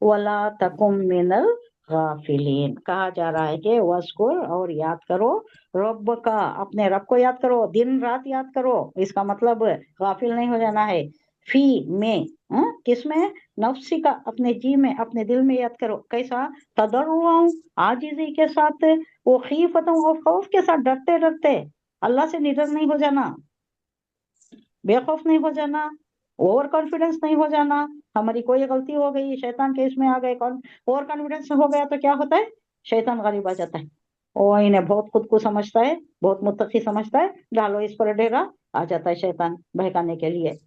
वला तकुम मिनल गाफिलीन, कहा जा रहा है कि वस्कुर, और याद करो, रब का, अपने रब को याद करो, दिन रात याद करो। इसका मतलब गाफिल नहीं हो जाना है। फी में, किसमें? नफ्सी का, अपने जी में, अपने दिल में याद करो। कैसा? तदर्रुअन, आजिजी के साथ, वो खीफतन और खौफ के साथ, डरते डरते। अल्लाह से निडर नहीं हो जाना, बेखौफ नहीं हो जाना, ओवर कॉन्फिडेंस नहीं हो जाना। हमारी कोई गलती हो गई, शैतान के इसमें आ गए, ओवर कॉन्फिडेंस हो गया तो क्या होता है? शैतान गरीब आ जाता है। वो इन्हें बहुत खुद को समझता है, बहुत मुत्तकी समझता है, डालो इस पर डेरा, आ जाता है शैतान बहकाने के लिए।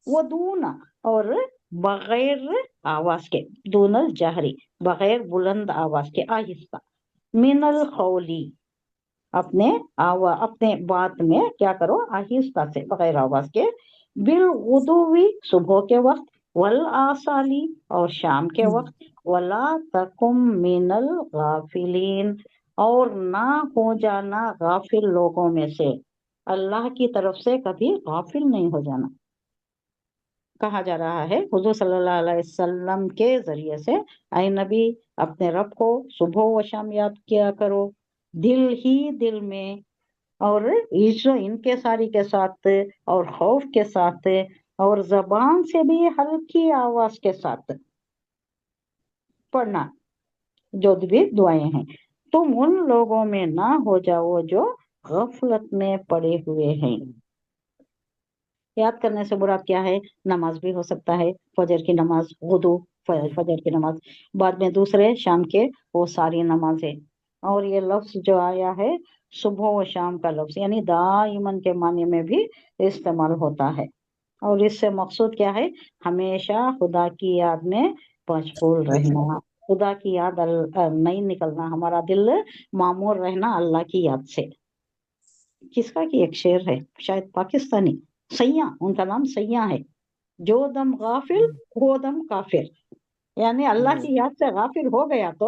वो दूना, और बगैर आवाज के, दूनल जहरी, बगैर बुलंद आवाज के, आहिस्ता, मिनल खौली, अपने बात में क्या करो, आहिस्ता से, बगैर आवाज के, बिल गुदुवी, सुबह के वक्त, वल आसाली, और शाम के वक्त, वला तकुम मिनल गाफिलीन, और ना हो जाना गाफिल लोगों में से, अल्लाह की तरफ से कभी गाफिल नहीं हो जाना। कहा जा रहा है हुजूर सल्लल्लाहु अलैहि वसल्लम के जरिए से, ऐ नबी, अपने रब को सुबह व शाम याद किया करो, दिल ही दिल में, और इनके सारी के साथ, और खौफ के साथ, और जबान से भी हल्की आवाज के साथ पढ़ना जो भी दुआएं हैं। तुम उन लोगों में ना हो जाओ जो गफलत में पड़े हुए हैं। याद करने से मुराद क्या है? नमाज भी हो सकता है, फजर की नमाज, वुदू, फजर की नमाज, बाद में दूसरे शाम के वो सारी नमाजें। और ये लफ्ज जो आया है सुबह व शाम का लफ्ज, यानी दाइमन के माने में भी इस्तेमाल होता है। और इससे मकसूद क्या है? हमेशा खुदा की याद में मशगूल रहना, खुदा की याद नहीं निकलना, हमारा दिल मामूर रहना अल्लाह की याद से। किसका की एक शेर है, शायद पाकिस्तानी, सैया, उनका नाम सैया है, जो दम गाफिल वो दम काफिर, यानी अल्लाह की याद से गाफिल हो गया तो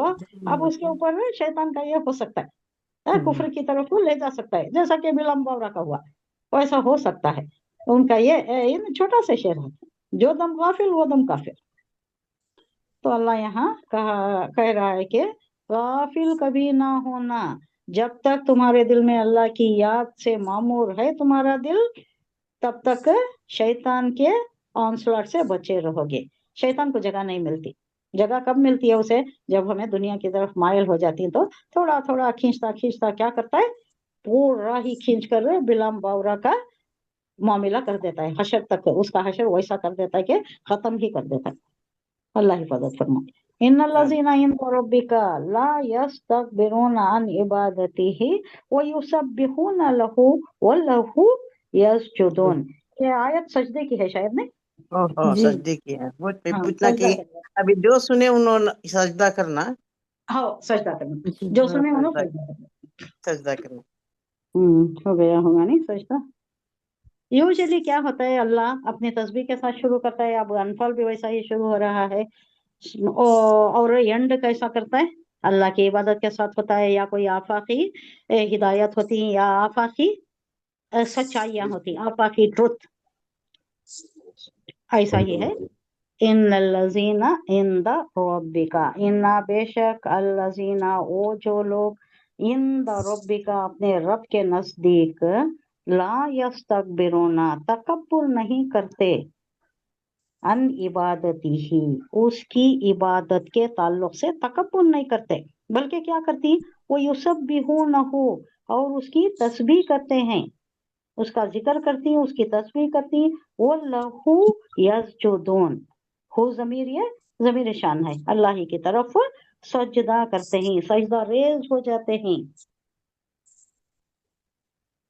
अब उसके ऊपर शैतान का ये हो सकता है, कुफर की तरफ वो ले जा सकता है, जैसा कि बिलाम बावरा का हुआ, वैसा हो सकता है। उनका ये छोटा सा शेर है, जो दम गाफिल वो दम काफिर। तो अल्लाह यहाँ कह रहा है कि गाफिल कभी ना होना, जब तक तुम्हारे दिल में अल्लाह की याद से मामूर है तुम्हारा दिल, तब तक शैतान के ऑनस्लॉट से बचे रहोगे। शैतान को जगह नहीं मिलती। जगह कब मिलती है उसे? जब हमें दुनिया की तरफ मायल हो जाती है, तो थोड़ा थोड़ा खींचता खींचता क्या करता है, पूरा ही खींच कर बिलाम बावरा का मामला कर देता है, हशर तक उसका हशर वैसा कर देता है कि खत्म ही कर देता है। अल्लाह हिफाजत फरमाए। इन्नल्लज़ीना इंदा रब्बिका ला यस्तकबिरूना अन इबादतिही व युसब्बिहूना लहू व लहू यसजुदून। ये आयत सजदे की है शायद नहीं? ओहो, जी सजदे की है। वो हाँ, पूछना सजदा कि करना। अभी जो सुने उन्होंने सजदा करना। हाँ, सजदा करना, जो सुने उन्होंने सजदा सजदा करना। सजदा करना। हो गया होगा नहीं सजदा। यूजुअली क्या होता है, अल्लाह अपनी तस्बीह के साथ शुरू करता है, अब अनफाल भी वैसा ही शुरू हो रहा है। और एंड कैसा करता है? अल्लाह की इबादत के साथ होता है, या कोई आफाकी हिदायत होती है, या आफाकी सच्चाइयां होती, आफाकी ट्रुथ, ऐसा ही है। इन्नल्लज़ीना इंदा रब्बिका, इन्ना बेशक, अल्लज़ीना वो जो लोग, इंदा रब्बिका अपने रब के नजदीक, ला यस्तकबिरूना तकब्बुर नहीं करते, अन इबादती ही उसकी इबादत के ताल्लुक से तकब्बुर नहीं करते, बल्कि क्या करती, वो युसब्बिहूनहु, और उसकी तस्बीह करते हैं, उसका जिक्र करती हैं, उसकी तस्बीह करती हैं, वो लहू यसजुदून, हु जमीर ये जमीर शान है, अल्लाह ही की तरफ सजदा करते हैं, सजदा रेज हो जाते हैं।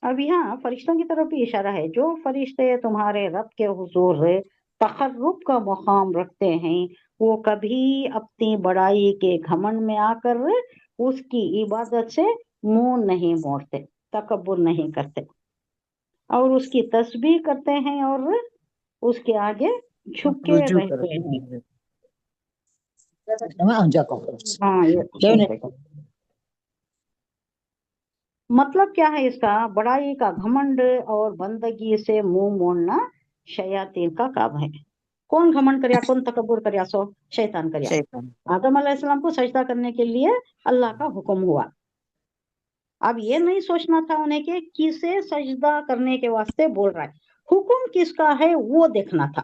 अब यहाँ फरिश्तों की तरफ भी इशारा है, जो फरिश्ते तुम्हारे रब के हुजूर तकर्रुब का मुकाम रखते हैं, वो कभी अपनी बड़ाई के घमंड में आकर उसकी इबादत से मुंह नहीं मोड़ते, तकब्बुर नहीं करते, और उसकी तस्बीह करते हैं, और उसके आगे झुके रुजू रहते हैं। करते। हाँ, ये मतलब क्या है इसका? बड़ाई का घमंड और बंदगी से मुंह मोड़ना शयातीन का काम है। कौन घमंड करया, कौन तकब्बुर करया? सो शैतान करया। शैतान। आदम अलैहिस्सलाम को सजदा करने के लिए अल्लाह का हुक्म हुआ। अब ये नहीं सोचना था उन्हें कि किसे सजदा करने के वास्ते बोल रहा है, हुक्म किसका है वो देखना था।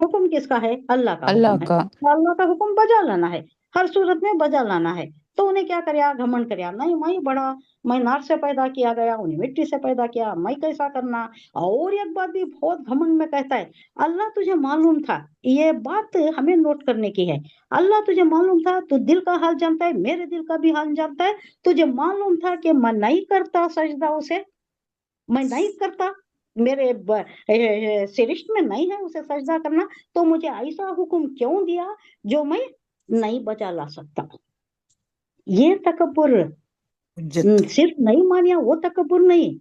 हुक्म किसका है? अल्लाह का अल्लाह हुक्म है, का। तो अल्लाह का हुक्म बजा लाना है, हर सूरत में बजा लाना है। तो उन्हें क्या करया? घमंड करया, नहीं मैं बड़ा, मैं नार से पैदा किया गया, उन्हें मिट्टी से पैदा किया, मैं कैसा करना। और एक बात भी बहुत घमंड में कहता है, अल्लाह तुझे मालूम था, ये बात हमें नोट करने की है, अल्लाह तुझे मालूम था, तू दिल का हाल जानता है, मेरे दिल का भी हाल जानता है, तुझे मालूम था कि मैं नहीं करता सजदा उसे, मैं नहीं करता, मेरे सृष्टि में नहीं है उसे सजदा करना, तो मुझे ऐसा हुक्म क्यों दिया जो मैं नहीं बजा ला सकता। ये तकब्बुर, हुज्जत सिर्फ नहीं मानिया वो तकब्बुर नहीं,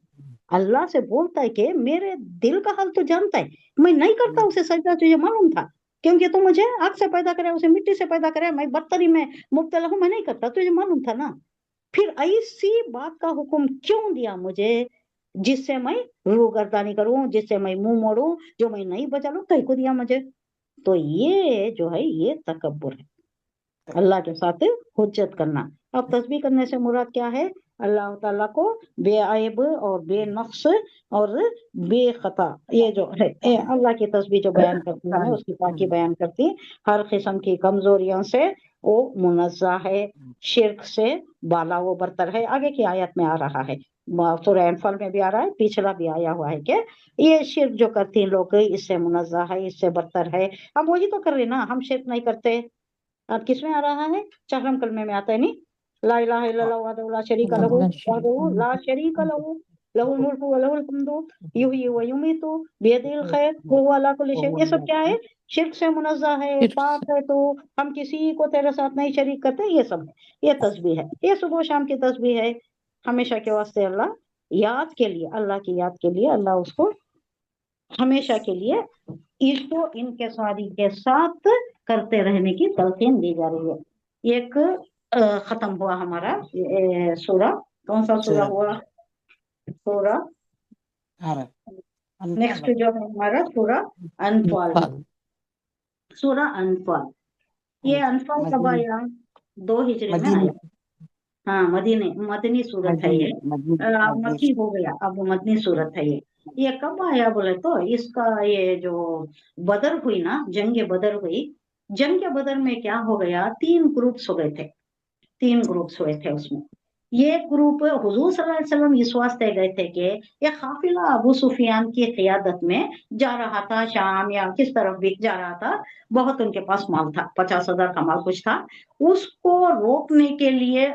अल्लाह से बोलता है कि मेरे दिल का हाल तो जानता है, मैं नहीं करता उसे सजदा, तुझे मालूम था, क्योंकि तू मुझे आग से पैदा करे, उसे मिट्टी से पैदा करे, मैं बदतरी में मुब्तला हूं, मैं नहीं करता, तुझे मालूम था ना। फिर ऐसी बात का हुक्म क्यों दिया मुझे जिससे मैं रूगर्दानी करूं, जिससे मैं मुंह मोड़ूं, जो मैं नहीं बचा लूं, कहीं को दिया मुझे। तो ये जो है ये तकब्बुर है, अल्लाह के साथ हुज्जत करना। अब तस्बीह करने से मुराद क्या है? अल्लाह ताला को बेअयब और बेनक्स और बेखता, ये जो है अल्लाह की तस्बीह जो बयान करती है, उसकी पाकी बयान करती, हर किस्म की कमजोरियों से वो मुनज़्ज़ा है, शिर्क से बाला वो बरतर है। आगे की आयत में आ रहा है, सूरह अनफाल में भी आ रहा है, पिछला भी आया हुआ है कि ये शिर्क जो करती हैं लोग, इससे मुनज़्ज़ा है, इससे बरतर है। हम वही तो कर रहे ना, हम शिर्क नहीं करते। अब किसमें आ रहा है? चाहरम कलमे में आता है नहीं, ला इलाहा इल्लल्लाहु वहदहु ला शरीका लहू वहदहु ला शरीका लहू लहुल मुल्कु व लहुल हम्दु युहयी व युमीतु बियदिल खैर व हुवा अला कुल्ली शै। ये सब क्या है? शिर्क से मुनज़्ज़ा है, फिर पाक है, तो हम किसी को तेरे साथ नहीं शरीक करते, ये सब है। ये तस्बीह है, ये सुबह शाम की तस्बीह है, हमेशा के वास्ते अल्लाह याद के लिए, अल्लाह की याद के लिए अल्लाह उसको हमेशा के लिए इसको इनके सारी के साथ करते रहने की तलकीन दी जा रही है। एक खत्म हुआ हमारा सूरा, कौन सा सूरा हुआ? सूरा नेक्स्ट जो है हमारा सूरा अनफाल है। अनफाल सूरा अनफाल, ये अनफाल कब आया? 2 हिजरी में मदीने आया। हाँ, मदनी सूरत है ये, मक्की हो गया, अब मदनी सूरत है ये कब आया बोले तो इसका ये जो बदर हुई ना, जंग बदर हुई, जंग बदर में क्या हो गया, 3 ग्रुप्स हो गए थे, 3 ग्रुप्स हुए थे उसमें। ये ग्रुप हुजूर सल्लल्लाहु अलैहि वसल्लम इस वास्ते गए थे कि ये काफिला अबू सुफियान की क़ियादत में जा रहा था, शाम या किस तरफ भी जा रहा था, बहुत उनके पास माल था, 50,000 का माल कुछ था, उसको रोकने के लिए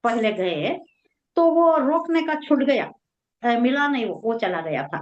पहले गए, तो वो रोकने का छूट गया, मिला नहीं, वो चला गया था।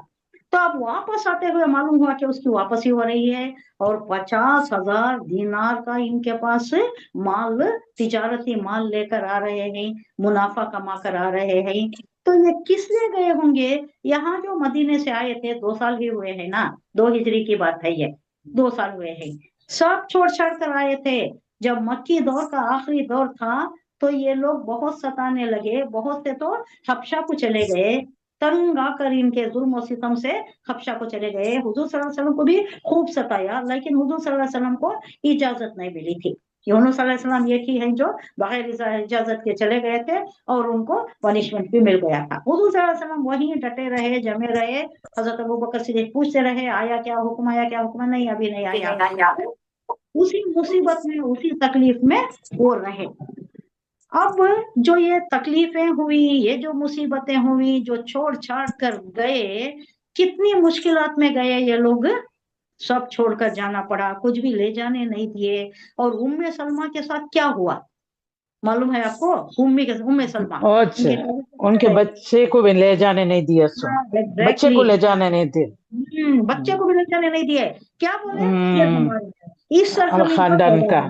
तो अब वापस आते हुए मालूम हुआ कि उसकी वापसी हो रही है, और 50,000 दीनार का इनके पास माल, तिजारती माल लेकर आ रहे हैं, मुनाफा कमा कर आ रहे हैं। तो ये किस लिए गए होंगे? यहाँ जो मदीने से आए थे 2 साल ही हुए हैं ना, 2 हिजरी की बात है ये, 2 साल हुए हैं, सब छोड़ छाड़ कर आए थे। जब मक्की दौर का आखिरी दौर था तो ये लोग बहुत सताने लगे, बहुत से तो हबशा को चले गए, तंग आकर इनके जुल्म और सितम से हबशा को चले गए। हुजूर सल्लल्लाहु अलैहि वसल्लम को भी खूब सताया, लेकिन हुजूर सल्लल्लाहु अलैहि वसल्लम को इजाजत नहीं मिली थी। यूनुस सल्लल्लाहु अलैहि वसल्लम एक ही हैं जो बगैर इजाजत के चले गए थे, और उनको पनिशमेंट भी मिल गया था। हुजूर सल्लल्लाहु अलैहि वसल्लम वहीं डटे रहे, जमे रहे। हजरत अबू बकर सिद्दीक पूछते रहे, आया क्या हुक्म, आया क्या हुक्म? नहीं, अभी नहीं आया। उसी मुसीबत में, उसी तकलीफ में वो रहे। अब जो ये तकलीफें हुई, ये जो मुसीबतें हुई, जो छोड़ छाड़ कर गए, कितनी मुश्किलात में गए ये लोग, सब छोड़कर जाना पड़ा, कुछ भी ले जाने नहीं दिए। और उम्मे सलमा के साथ क्या हुआ मालूम है आपको? उम्मे सलमा उनके बच्चे को भी ले जाने नहीं दिया, बच्चे को ले जाने नहीं दिए, बच्चे को भी ले जाने नहीं दिए। क्या बोले? ये हमारे इस सरजमीन खानदान का,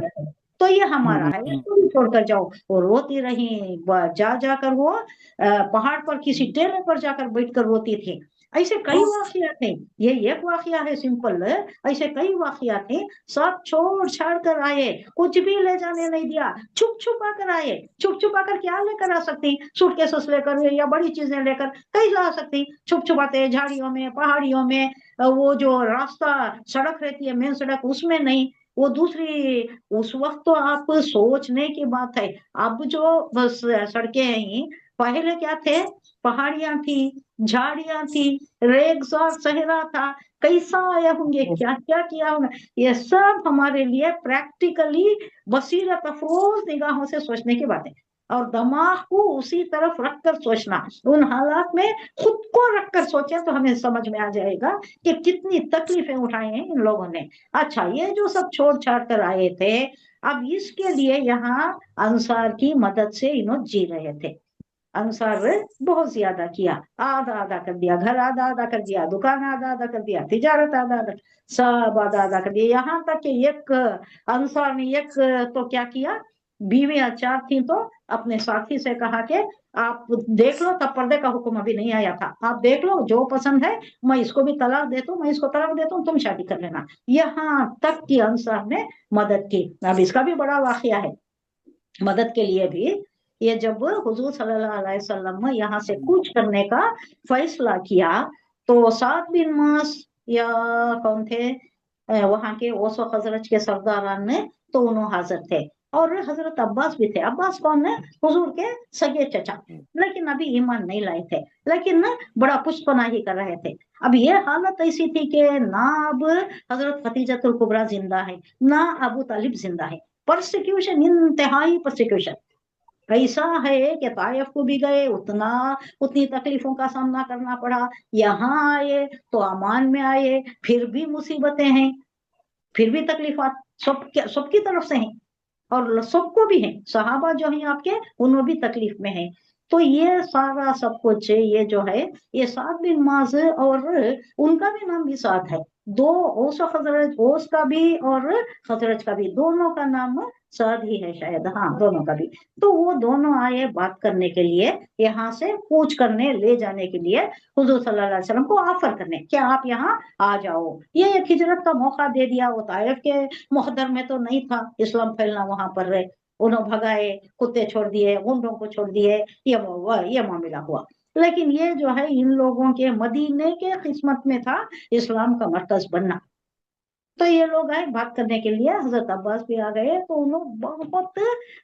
तो ये हमारा है, इसको भी छोड़कर जाओ। वो रोती रही, जा जाकर वो पहाड़ पर किसी टेले पर जाकर बैठकर रोती थी। ऐसे कई वाकयात हैं, ये एक वाकया है सिंपल, ऐसे कई वाकयात हैं। सब छोड़ छाड़ कर आए, कुछ भी ले जाने नहीं दिया, छुप छुपा कर आए। छुप छुपा कर क्या लेकर आ सकती? सूटकेसेस लेकर या बड़ी चीजें लेकर कहीं आ सकती? छुप छुपाते झाड़ियों में, पहाड़ियों में, वो जो रास्ता सड़क रहती है मेन सड़क, उसमें नहीं, वो दूसरी। उस वक्त तो आप सोचने की बात है। अब जो बस सड़कें हैं, पहले क्या थे? पहाड़ियां थी, झाड़ियां थी, रेगजार सहरा था, कैसा आया होंगे, क्या क्या किया होगा, ये सब हमारे लिए प्रैक्टिकली बसीरत अफरोज निगाहों से सोचने की बात है। और दिमाग को उसी तरफ रखकर सोचना, उन हालात में खुद को रखकर सोचे तो हमें समझ में आ जाएगा कि कितनी तकलीफें उठाई हैं इन लोगों ने। अच्छा, ये जो सब छोड़ छाड़ कर आए थे, अब इसके लिए यहाँ अंसार की मदद से इन्हों जी रहे थे। अंसार बहुत ज्यादा किया, आधा आधा कर दिया, घर आधा आधा कर दिया, दुकान आधा आधा कर दिया, तिजारत आधा आधा, सब आधा आधा कर दिया। यहाँ तक कि एक अंसार ने एक तो क्या किया, बीवियां 4 थी तो अपने साथी से कहा कि आप देख लो, तब पर्दे का हुक्म अभी नहीं आया था, आप देख लो जो पसंद है, मैं इसको भी तलाक देता हूँ, मैं इसको तलाक देता हूँ, तुम शादी कर लेना। यहाँ तक कि अंसार ने मदद की। अब इसका भी बड़ा वाकया है मदद के लिए भी। ये जब हुजूर सल्लल्लाहु अलैहि वसल्लम यहाँ से कूच करने का फैसला किया तो साद बिन मास या कौन थे वहां के ओस व खजरज के सरदारान ने, तो उन्होंने हाजिर थे, और हजरत अब्बास भी थे। अब्बास कौन है, हुजूर के सगे चचा, लेकिन अभी ईमान नहीं लाए थे, लेकिन ना बड़ा पुष्पनाही कर रहे थे। अब ये हालत ऐसी थी कि ना अब हजरत खतीजतुल कुबरा जिंदा है, ना अबू तालिब जिंदा है। परसिक्यूशन, इंतहाई परसिक्यूशन। ऐसा है कि ताइफ को भी गए, उतनी तकलीफों का सामना करना पड़ा, यहाँ आए तो अमान में आए, फिर भी मुसीबतें हैं, फिर भी तकलीफात सबकी तरफ से हैं, और सबको भी है। सहाबा जो है आपके, उन्होंने भी तकलीफ में है। तो ये सारा सब कुछ ये जो है, ये साद बिन माज, और उनका भी नाम भी साद है। दो ओस और खजरज, ओस का भी और खजरज का भी, दोनों का नाम साद ही है शायद, हाँ दोनों का भी। तो वो दोनों आए बात करने के लिए, यहाँ से कूच करने ले जाने के लिए हुजूर सल्लल्लाहु अलैहि वसल्लम को ऑफर करने, क्या आप यहाँ आ जाओ। ये एक हिजरत का मौका दे दिया। वो ताइफ के मुहदर में तो नहीं था इस्लाम फैलना, वहां पर रहे, उन्होंने भगाए, कुत्ते छोड़ दिए, ऊंटों को छोड़ दिए, ये मामला हुआ। लेकिन ये जो है इन लोगों के मदीने के किस्मत में था इस्लाम का मरकज बनना। तो ये लोग आए बात करने के लिए, हजरत अब्बास भी आ गए, तो उन्होंने बहुत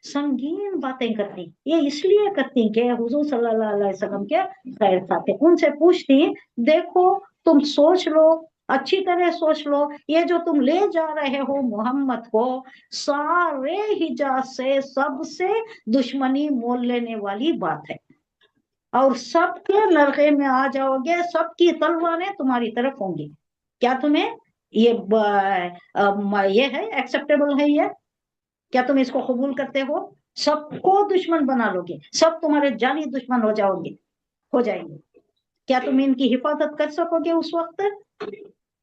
संगीन बातें करती। ये इसलिए करती कि हुजूर सल्लल्लाहु अलैहि वसल्लम के खैर खाते। उनसे पूछती, देखो तुम सोच लो, अच्छी तरह सोच लो, ये जो तुम ले जा रहे हो मोहम्मद को, सारे हिजाज से सबसे दुश्मनी मोल लेने वाली बात है, और सबके नरके में आ जाओगे, सबकी तलवारें तुम्हारी तरफ होंगी। क्या तुम्हें ये ये है, एक्सेप्टेबल है ये? क्या तुम इसको कबूल करते हो? सबको दुश्मन बना लोगे, सब तुम्हारे जानी दुश्मन हो जाएंगे। क्या तुम इनकी हिफाजत कर सकोगे उस वक्त?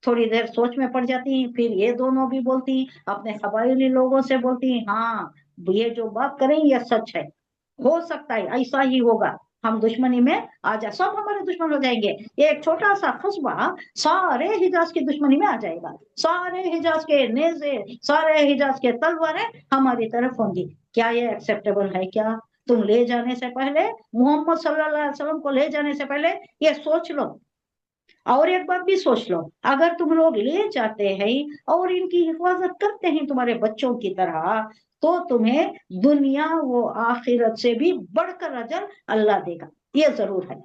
थोड़ी देर सोच में पड़ जाती। फिर ये दोनों भी बोलती, अपने कबायली लोगों से बोलती, हाँ ये जो बात करें ये सच है, हो सकता है ऐसा ही होगा, हम दुश्मनी में आ जा, सब हमारे दुश्मन हो जाएंगे। ये एक छोटा सा कस्बा सारे हिजाज की दुश्मनी में आ जाएगा, सारे हिजाज के नेज़े, सारे हिजाज के तलवारें हमारी तरफ होंगी। क्या ये एक्सेप्टेबल है? क्या तुम ले जाने से पहले, मोहम्मद सल्लल्लाहु अलैहि वसल्लम को ले जाने से पहले ये सोच लो। और एक बात भी सोच लो, अगर तुम लोग ले जाते हैं और इनकी हिफाजत करते हैं तुम्हारे बच्चों की तरह, तो तुम्हें दुनिया वो आखिरत से भी बढ़कर अजर अल्लाह देगा, ये जरूर है।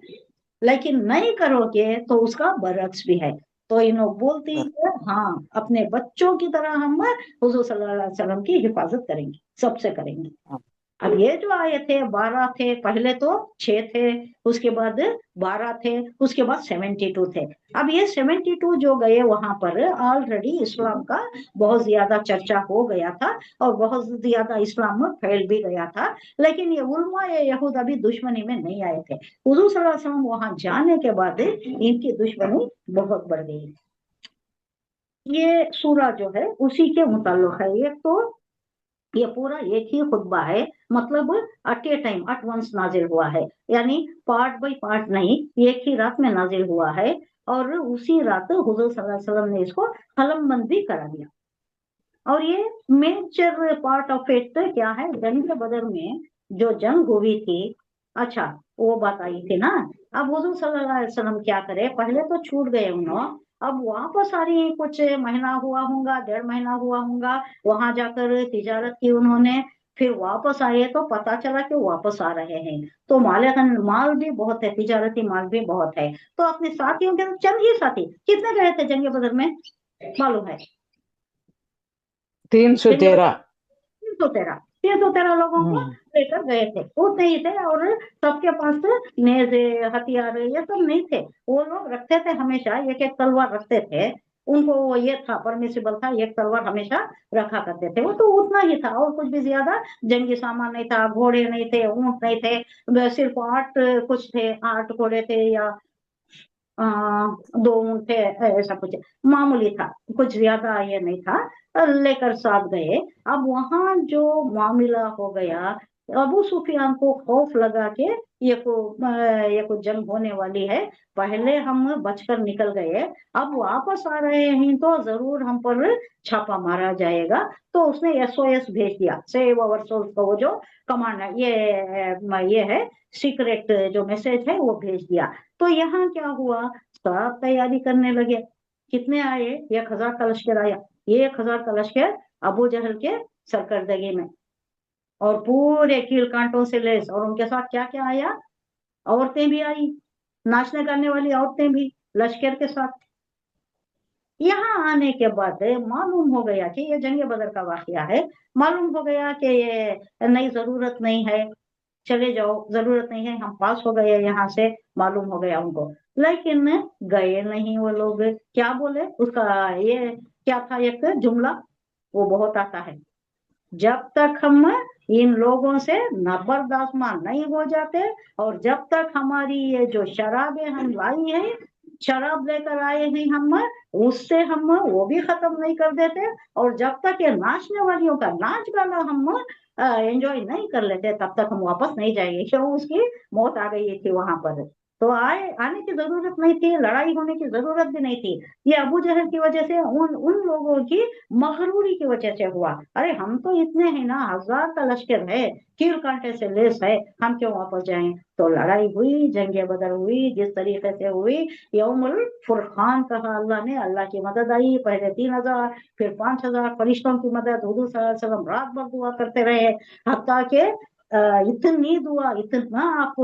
लेकिन नहीं करोगे तो उसका बरक्स भी है। तो इन्हों बोलती है, हाँ अपने बच्चों की तरह हम हुजूर सल्लल्लाहु अलैहि वसल्लम की हिफाजत करेंगे, सबसे करेंगे। अब ये जो आए थे 12 थे, पहले तो 6 थे, उसके बाद 12 थे, उसके बाद 72 थे। अब ये 72 जो गए वहां पर ऑलरेडी इस्लाम का बहुत ज्यादा चर्चा हो गया था, और बहुत ज्यादा इस्लाम में फैल भी गया था। लेकिन ये उलमा यहूद अभी दुश्मनी में नहीं आए थे। हुजूर सल्लल्लाहु अलैहि वसल्लम वहां जाने के बाद इनकी दुश्मनी बहुत बढ़ गई। ये सूरा जो है उसी के मुताल्लिक है। एक तो ये पूरा एक ही खुतबा है, मतलब at a time at once नाजिल हुआ है, यानी पार्ट बाय पार्ट नहीं, एक ही रात में नाजिल हुआ है। और उसी रात हुजूर सल्लल्लाहु अलैहि वसल्लम ने इसको कलमबंद भी करा दिया। और ये मेजर पार्ट ऑफ इट क्या है, जंग बदर में जो जंग हुई थी, अच्छा वो बात आई थी ना। अब हुजूर सल्लल्लाहु अलैहि वसल्लम क्या करे, पहले तो छूट गए उन्होंने, अब वापस आ रही है, कुछ महीना हुआ होगा, 1.5 महीना हुआ होगा, वहां जाकर तिजारत की उन्होंने, फिर वापस आए तो पता चला कि वापस आ रहे हैं, तो माल भी बहुत है, तिजारती माल भी बहुत है। तो अपने साथियों के चंद ही साथी, कितने गए थे जंग बदर में मालूम है? 313 313 लोगों को लेकर गए थे, उतने ही थे। और सबके पास नेज़े, हथियार ये सब नहीं थे, वो लोग रखते थे हमेशा एक एक तलवार रखते थे। उनको ये था, परमिसिबल था, एक तलवार हमेशा रखा करते थे, वो तो उतना ही था, और कुछ भी ज्यादा जंगी सामान नहीं था, घोड़े नहीं थे, ऊंट नहीं थे, सिर्फ 8 कुछ थे, 8 घोड़े थे या 2 ऊंट थे, ऐसा कुछ मामूली था, कुछ ज्यादा ये नहीं था, लेकर साथ गए। अब वहां जो मामला हो गया, अबू सुफियान को खौफ लगा के ये को जंग होने वाली है, पहले हम बचकर निकल गए, अब वापस आ रहे हैं तो जरूर हम पर छापा मारा जाएगा, तो उसने SOS भेज दिया, सेव अवर सोल्स का वो जो कमांड है, ये है सीक्रेट जो मैसेज है वो भेज दिया। तो यहाँ क्या हुआ, सब तैयारी करने लगे। कितने आए, 1000 का लश्कर आया, 1000 का लश्कर अबू जहल के सरकर्दगी में, और पूरे कील कांटों से लेस, और उनके साथ क्या क्या आया, औरतें भी आई, नाचने गाने वाली औरतें भी लश्कर के साथ। यहाँ आने के बाद मालूम हो गया कि ये जंग बदर का वाकया है, मालूम हो गया कि ये नहीं, जरूरत नहीं है, चले जाओ, जरूरत नहीं है, हम पास हो गए यहाँ से, मालूम हो गया उनको। लेकिन गए नहीं वो लोग। क्या बोले, उसका ये क्या था, एक जुमला वो बहुत आता है, जब तक हम इन लोगों से नबरदास्मान नहीं हो जाते, और जब तक हमारी ये जो शराबें हम लाई है, शराब लेकर आए हैं हम, उससे हम वो भी खत्म नहीं कर देते, और जब तक ये नाचने वालियों का नाच गाना हम एंजॉय नहीं कर लेते, तब तक हम वापस नहीं जाएंगे। क्यों, उसकी मौत आ गई थी वहां पर, तो आने की जरूरत नहीं थी, लड़ाई होने की जरूरत भी नहीं थी। ये अबू जहल की वजह से, उन लोगों की मगरूरी की वजह से हुआ। अरे हम तो इतने हैं ना, 1000 का लश्कर है, कील कांटे से लेस है, हम क्यों वापस जाएं। तो लड़ाई हुई, जंग बदर हुई, जिस तरीके से हुई, यौमुल फुरखान कहा अल्लाह ने, अल्लाह की मदद आई, पहले 3000 फिर 5000 फरिश्तों की मदद, हुजूर सल्लल्लाहु अलैहि वसल्लम रात भर दुआ करते रहे, हत्ता के इतनी दुआ, इतना आप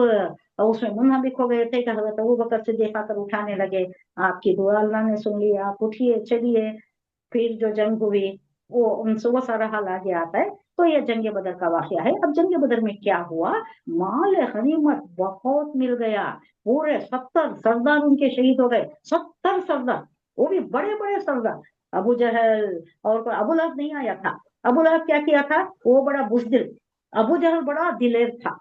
उसमें मुनहबिक हो गए थे कि हजरत अबू बकर से देखा कर उठाने लगे, आपकी दुआ अल्लाह ने सुन ली, आप उठिए चलिए। फिर जो जंग हुई, वो उनसे वो सारा हाल आगे आता है। तो ये जंग बदर का वाकया है। अब जंग बदर में क्या हुआ, माल गनीमत बहुत मिल गया, पूरे 70 सरदार उनके शहीद हो गए, 70 सरदार, वो भी बड़े बड़े सरदार। अबू जहल और कोई, अबू लहब नहीं आया था। अबू लहब क्या किया था, वो बड़ा बुज़दिल, अबू जहल बड़ा दिलेर था,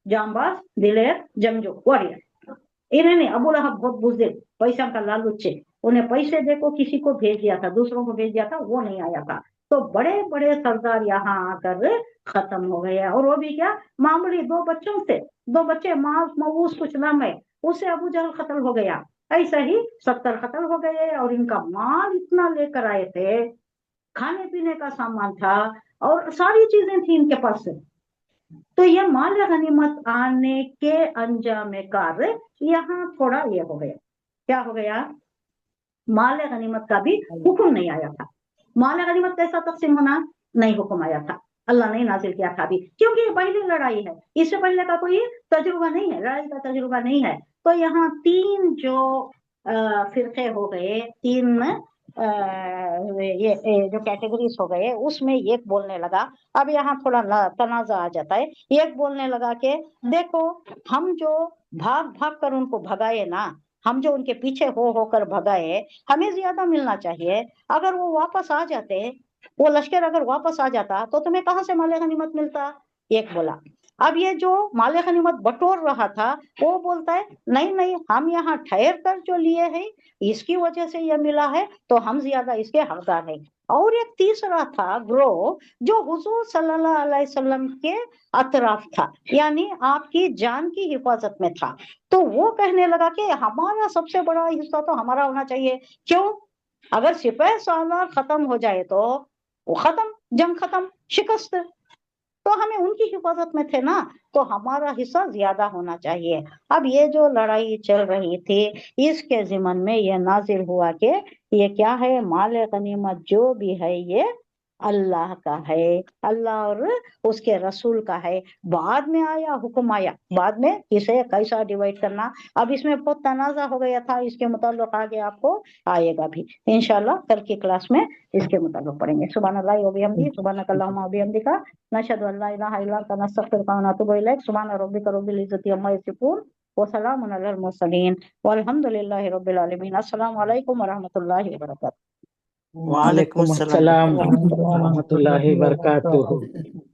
जांबाज, दिलेर, जंगजू, वॉरियर। इन्हें नहीं, अबू लहब बहुत बुज़दिल, पैसा का लालूचे, उन्हें पैसे देखो किसी को भेज दिया था, दूसरों को भेज दिया था, वो नहीं आया था। तो बड़े बड़े सरदार यहाँ आकर खत्म हो गए, और वो भी क्या, मामूली 2 बच्चों से, 2 बच्चे मांस मऊस कुछ नाम है, उससे अबू जहल कत्ल हो गया। ऐसा ही 70 कत्ल हो गए, और इनका माल इतना लेकर आए थे, खाने पीने का सामान था, और सारी चीजें थी इनके पास। तो ये माल गनीमत आने के अंजाम कार यहाँ थोड़ा ये हो गया, क्या हो गया, माल गनीमत का भी हुक्म नहीं आया था। माल गनीमत कैसा तकसीम होना, नहीं हुक्म आया था, अल्लाह ने नाजिल किया था अभी, क्योंकि ये पहली लड़ाई है, इससे पहले का कोई तजुर्बा नहीं है, लड़ाई का तजुर्बा नहीं है। तो यहाँ 3 जो फिरके हो गए, 3 ये जो कैटेगरीज हो गए, उसमें एक बोलने लगा, अब यहाँ थोड़ा तनाजा आ जाता है। एक बोलने लगा कि देखो, हम जो भाग भाग कर उनको भगाए ना, हम जो उनके पीछे हो होकर भगाए, हमें ज्यादा मिलना चाहिए। अगर वो वापस आ जाते, वो लश्कर अगर वापस आ जाता, तो तुम्हें कहाँ से माले गनीमत मिलता, एक बोला। अब ये जो माले गनीमत बटोर रहा था, वो बोलता है नहीं नहीं, हम यहाँ ठहर कर जो लिए हैं, इसकी वजह से ये मिला है, तो हम ज्यादा इसके हकदार हैं। और एक तीसरा था ग्रोह, जो हुजूर सल्लल्लाहु अलैहि वसल्लम के अतराफ था, यानी आपकी जान की हिफाजत में था। तो वो कहने लगा कि हमारा सबसे बड़ा हिस्सा तो हमारा होना चाहिए। क्यों, अगर सिपाही सालार खत्म हो जाए तो वो खत्म, जंग खत्म, शिकस्त, तो हमें उनकी हिफाजत में थे ना, तो हमारा हिस्सा ज्यादा होना चाहिए। अब ये जो लड़ाई चल रही थी, इसके जिमन में ये नाजिल हुआ कि ये क्या है, माल गनीमत जो भी है ये अल्लाह का है, अल्लाह और उसके रसूल का है। बाद में आया हुक्म, आया बाद में किसे कैसा डिवाइड करना, अब इसमें बहुत तनाजा हो गया था, इसके मुताल्लिक आगे आपको आएगा भी इंशाल्लाह, कल की क्लास में इसके मुताल्लिक पढ़ेंगे। सुभान अल्लाह व बिहम्दी, सुभानक अल्लाहुम्मा व बिहम्दिका, नशहदु अन ला इलाहा इल्ला अंता, नस्तगफिरुका व नतूबु इलैक। सुभान रब्बिका रब्बिल इज्जति अम्मा यसिफून, وسلام علی المرسلین والحمد للہ رب العالمین. السلام علیکم ورحمۃ اللہ وبرکاتہ. وعلیکم السلام. السلام ورحمۃ اللہ وبرکاتہ.